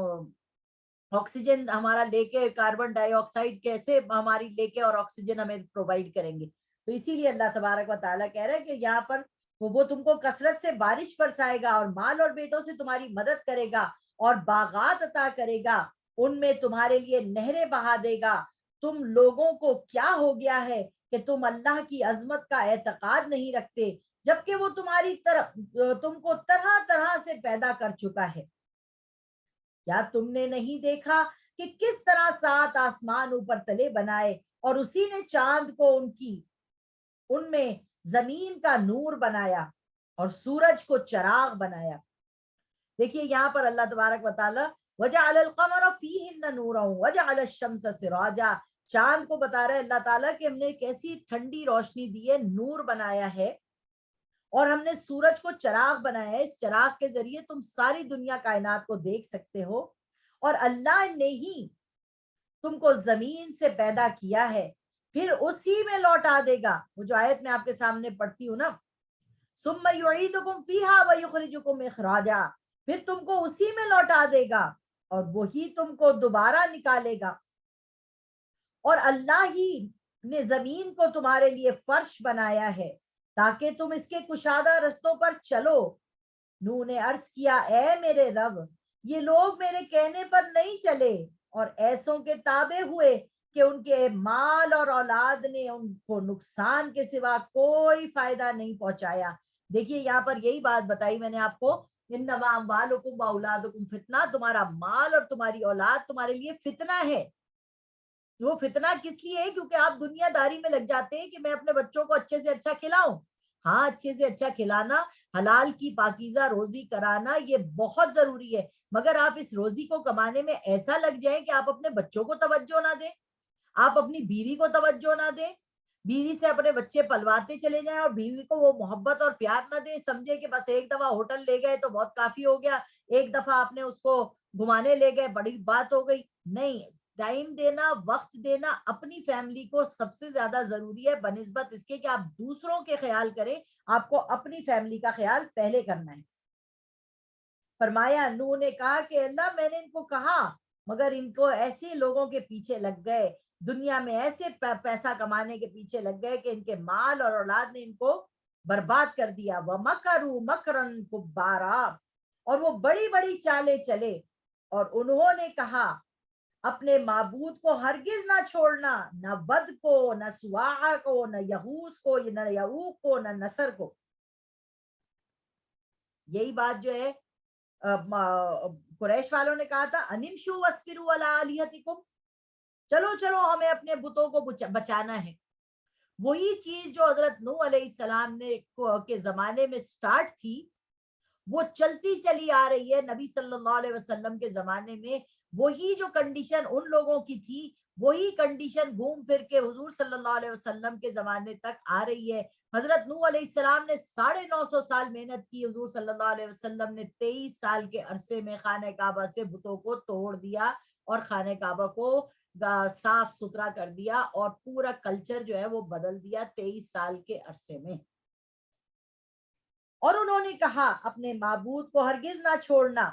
آکسیجن ہمارا لے کے، کاربن ڈائی آکسائڈ کیسے ہماری لے کے اور آکسیجن ہمیں پرووائڈ کریں گے؟ تو اسی لیے اللہ تبارک و تعالیٰ کہہ رہے ہیں کہ یہاں پر وہ تم کو کثرت سے بارش برسائے گا اور مال اور بیٹوں سے تمہاری مدد کرے گا اور باغات عطا کرے گا، ان میں تمہارے لیے نہریں بہا دے گا۔ تم لوگوں کو کیا ہو گیا ہے کہ تم اللہ کی عظمت کا اعتقاد نہیں رکھتے، جبکہ وہ تمہاری طرف تم کو طرح طرح سے پیدا کر چکا ہے۔ کیا تم نے نہیں دیکھا کہ کس طرح 7 آسمان اوپر تلے بنائے، اور اسی نے چاند کو ان میں زمین کا نور بنایا اور سورج کو چراغ بنایا۔ دیکھیے یہاں پر اللہ تبارک و تعالی وجعل القمر فیہن نورا وجعل الشمس سراجا، چاند کو بتا رہے اللہ تعالیٰ کہ ہم نے کیسی ٹھنڈی روشنی دی ہے، نور بنایا ہے، اور ہم نے سورج کو چراغ بنایا ہے، اس چراغ کے ذریعے تم ساری دنیا کائنات کو دیکھ سکتے ہو، اور اللہ نے ہی تم کو زمین سے پیدا کیا ہے، پھر اسی میں لوٹا دے گا۔ وہ جو آیت میں آپ کے سامنے پڑھتی ہوں نا، ثم یعیدکم فیہا ویخرجکم اخراجا، پھر تم کو اسی میں لوٹا دے گا اور وہی تم کو دوبارہ نکالے گا۔ اور اللہ ہی نے زمین کو تمہارے لیے فرش بنایا ہے تاکہ تم اس کے کشادہ رستوں پر چلو۔ نوح نے عرض کیا اے میرے رب، یہ لوگ میرے کہنے پر نہیں چلے اور ایسوں کے تابع ہوئے کہ ان کے مال اور اولاد نے ان کو نقصان کے سوا کوئی فائدہ نہیں پہنچایا۔ دیکھیے یہاں پر یہی بات بتائی میں نے آپ کو، انما اموالکم واولادکم فتنہ، تمہارا مال اور تمہاری اولاد تمہارے لیے فتنہ ہے۔ وہ فتنہ کس لیے ہے؟ کیونکہ آپ دنیا داری میں لگ جاتے ہیں کہ میں اپنے بچوں کو اچھے سے اچھا کھلاؤں۔ ہاں اچھے سے اچھا کھلانا، حلال کی پاکیزہ روزی کرانا یہ بہت ضروری ہے، مگر آپ اس روزی کو کمانے میں ایسا لگ جائیں کہ آپ اپنے بچوں کو توجہ نہ دیں، آپ اپنی بیوی کو توجہ نہ دیں، بیوی سے اپنے بچے پلواتے چلے جائیں اور بیوی کو وہ محبت اور پیار نہ دیں، سمجھے کہ بس ایک دفعہ ہوٹل لے گئے تو بہت کافی ہو گیا، ایک دفعہ آپ نے اس کو گھمانے لے گئے بڑی بات ہو گئی۔ نہیں، ٹائم دینا، وقت دینا اپنی فیملی کو سب سے زیادہ ضروری ہے، بنسبت اس کے کہ آپ دوسروں کے خیال کریں، آپ کو اپنی فیملی کا خیال پہلے کرنا ہے۔ فرمایا نوح نے کہا کہ اللہ میں نے ان کو کہا مگر ان کو ایسے لوگوں کے پیچھے لگ گئے دنیا میں ایسے پیسہ کمانے کے پیچھے لگ گئے کہ ان کے مال اور اولاد نے ان کو برباد کر دیا. وَمَكَرُوا مَكْرًا كُبَّارًا, اور وہ بڑی بڑی چالیں چلے, اور انہوں نے کہا اپنے معبود کو ہرگز نہ چھوڑنا, نہ ود کو, نہ سواع کو, نہ یغوث کو, نہ یعوق کو, نہ نصر کو. یہی بات جو ہے قریش والوں نے کہا تھا, انمشوا واسفروا علی آلہتکم, چلو چلو ہمیں اپنے بتوں کو بچانا ہے. وہی چیز جو حضرت نوح علیہ السلام نے کے زمانے میں سٹارٹ تھی, وہ چلتی چلی آ رہی ہے نبی صلی اللہ علیہ وسلم کے زمانے میں. وہی جو کنڈیشن ان لوگوں کی تھی, وہی کنڈیشن گھوم پھر کے حضور صلی اللہ علیہ وسلم کے زمانے تک آ رہی ہے. حضرت نوح علیہ السلام نے 950 سال محنت کی, حضور صلی اللہ علیہ وسلم نے 23 سال کے عرصے میں خانہ کعبہ سے بتوں کو توڑ دیا اور خانہ کعبہ کو صاف ستھرا کر دیا, اور پورا کلچر جو ہے وہ بدل دیا 23 سال کے عرصے میں. اور انہوں نے کہا اپنے معبود کو ہرگز نہ چھوڑنا,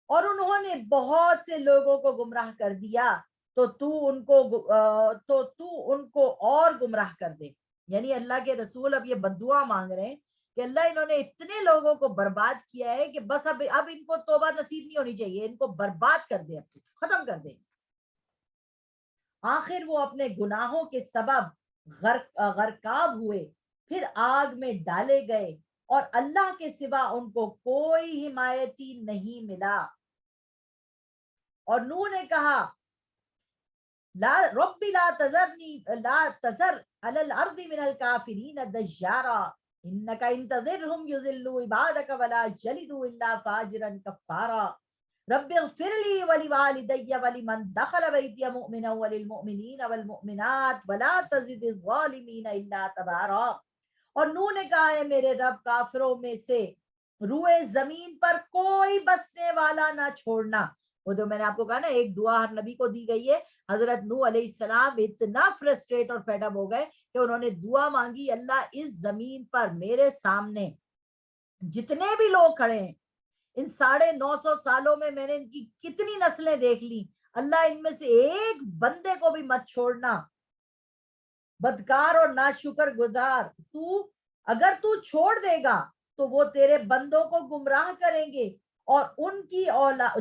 اور انہوں نے بہت سے لوگوں کو گمراہ کر دیا, تو تو ان کو اور گمراہ کر دے. یعنی اللہ کے رسول اب یہ بددعا مانگ رہے ہیں کہ اللہ انہوں نے اتنے لوگوں کو برباد کیا ہے کہ بس اب ان کو توبہ نصیب نہیں ہونی چاہیے, ان کو برباد کر دے, ختم کر دے. آخر وہ اپنے گناہوں کے سبب غرقاب ہوئے, پھر آگ میں ڈالے گئے, اور اللہ کے سوا ان کو کوئی حمایتی نہیں ملا. اور نوح نے کہا لا رب لا تذر علی الارض من الکافرین دجارا انک ان تذرهم یضلوا عبادک ولا یلدوا الا فاجرا کفارا. رب اغفر لی ولوالدی ولمن دخل بیتی مؤمنا وللمؤمنین والمؤمنات ولا تزد الظالمین الا تبارا. اور نوح نے کہا ہے میرے رب, کافروں میں سے روئے زمین پر کوئی بسنے والا نہ چھوڑنا. وہ جو میں نے آپ کو کہا نا, ایک دعا ہر نبی کو دی گئی ہے. حضرت نوح علیہ السلام اتنا فرسٹریٹ اور فیڈ اپ ہو گئے کہ انہوں نے دعا مانگی, اللہ اس زمین پر میرے سامنے جتنے بھی لوگ کھڑے ہیں, ان 950 سالوں میں میں نے ان کی کتنی نسلیں دیکھ لی, اللہ ان میں سے ایک بندے کو بھی مت چھوڑنا بدکار اور ناشکر گزار. اگر تو چھوڑ دے گا تو وہ تیرے بندوں کو گمراہ کریں گے, اور ان کی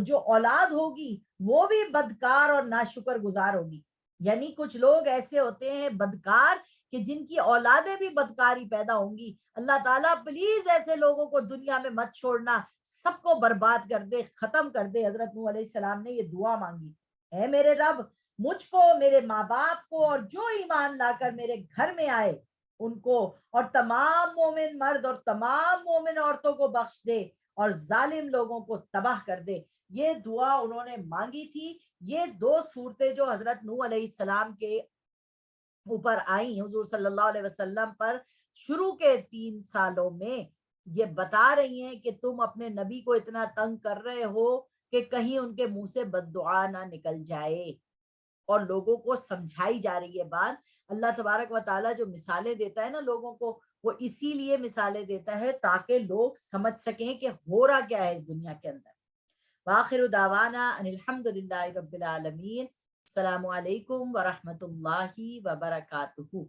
جو اولاد ہوگی وہ بھی بدکار اور ناشکر گزار ہوگی. یعنی کچھ لوگ ایسے ہوتے ہیں بدکار کہ جن کی اولادیں بھی بدکاری پیدا ہوں گی. اللہ تعالیٰ پلیز ایسے لوگوں کو دنیا میں مت چھوڑنا, سب کو برباد کر دے, ختم کر دے. حضرت نوح علیہ السلام نے یہ دعا مانگی, اے میرے رب مجھ کو, میرے ماں باپ کو, اور جو ایمان لا کر میرے گھر میں آئے ان کو, اور تمام مومن مرد اور تمام مومن عورتوں کو بخش دے, اور ظالم لوگوں کو تباہ کر دے. یہ دعا انہوں نے مانگی تھی. یہ 2 صورتیں جو حضرت نوح علیہ السلام کے اوپر آئی حضور صلی اللہ علیہ وسلم پر شروع کے 3 سالوں میں, یہ بتا رہی ہیں کہ تم اپنے نبی کو اتنا تنگ کر رہے ہو کہ کہیں ان کے منہ سے بد دعا نہ نکل جائے. اور لوگوں کو سمجھائی جا رہی ہے بات. اللہ تبارک و تعالیٰ جو مثالیں دیتا ہے نا لوگوں کو, وہ اسی لیے مثالیں دیتا ہے تاکہ لوگ سمجھ سکیں کہ ہو رہا کیا ہے اس دنیا کے اندر. وآخر دعوانا ان الحمد للہ رب العالمین. السلام علیکم ورحمۃ اللہ وبرکاتہ.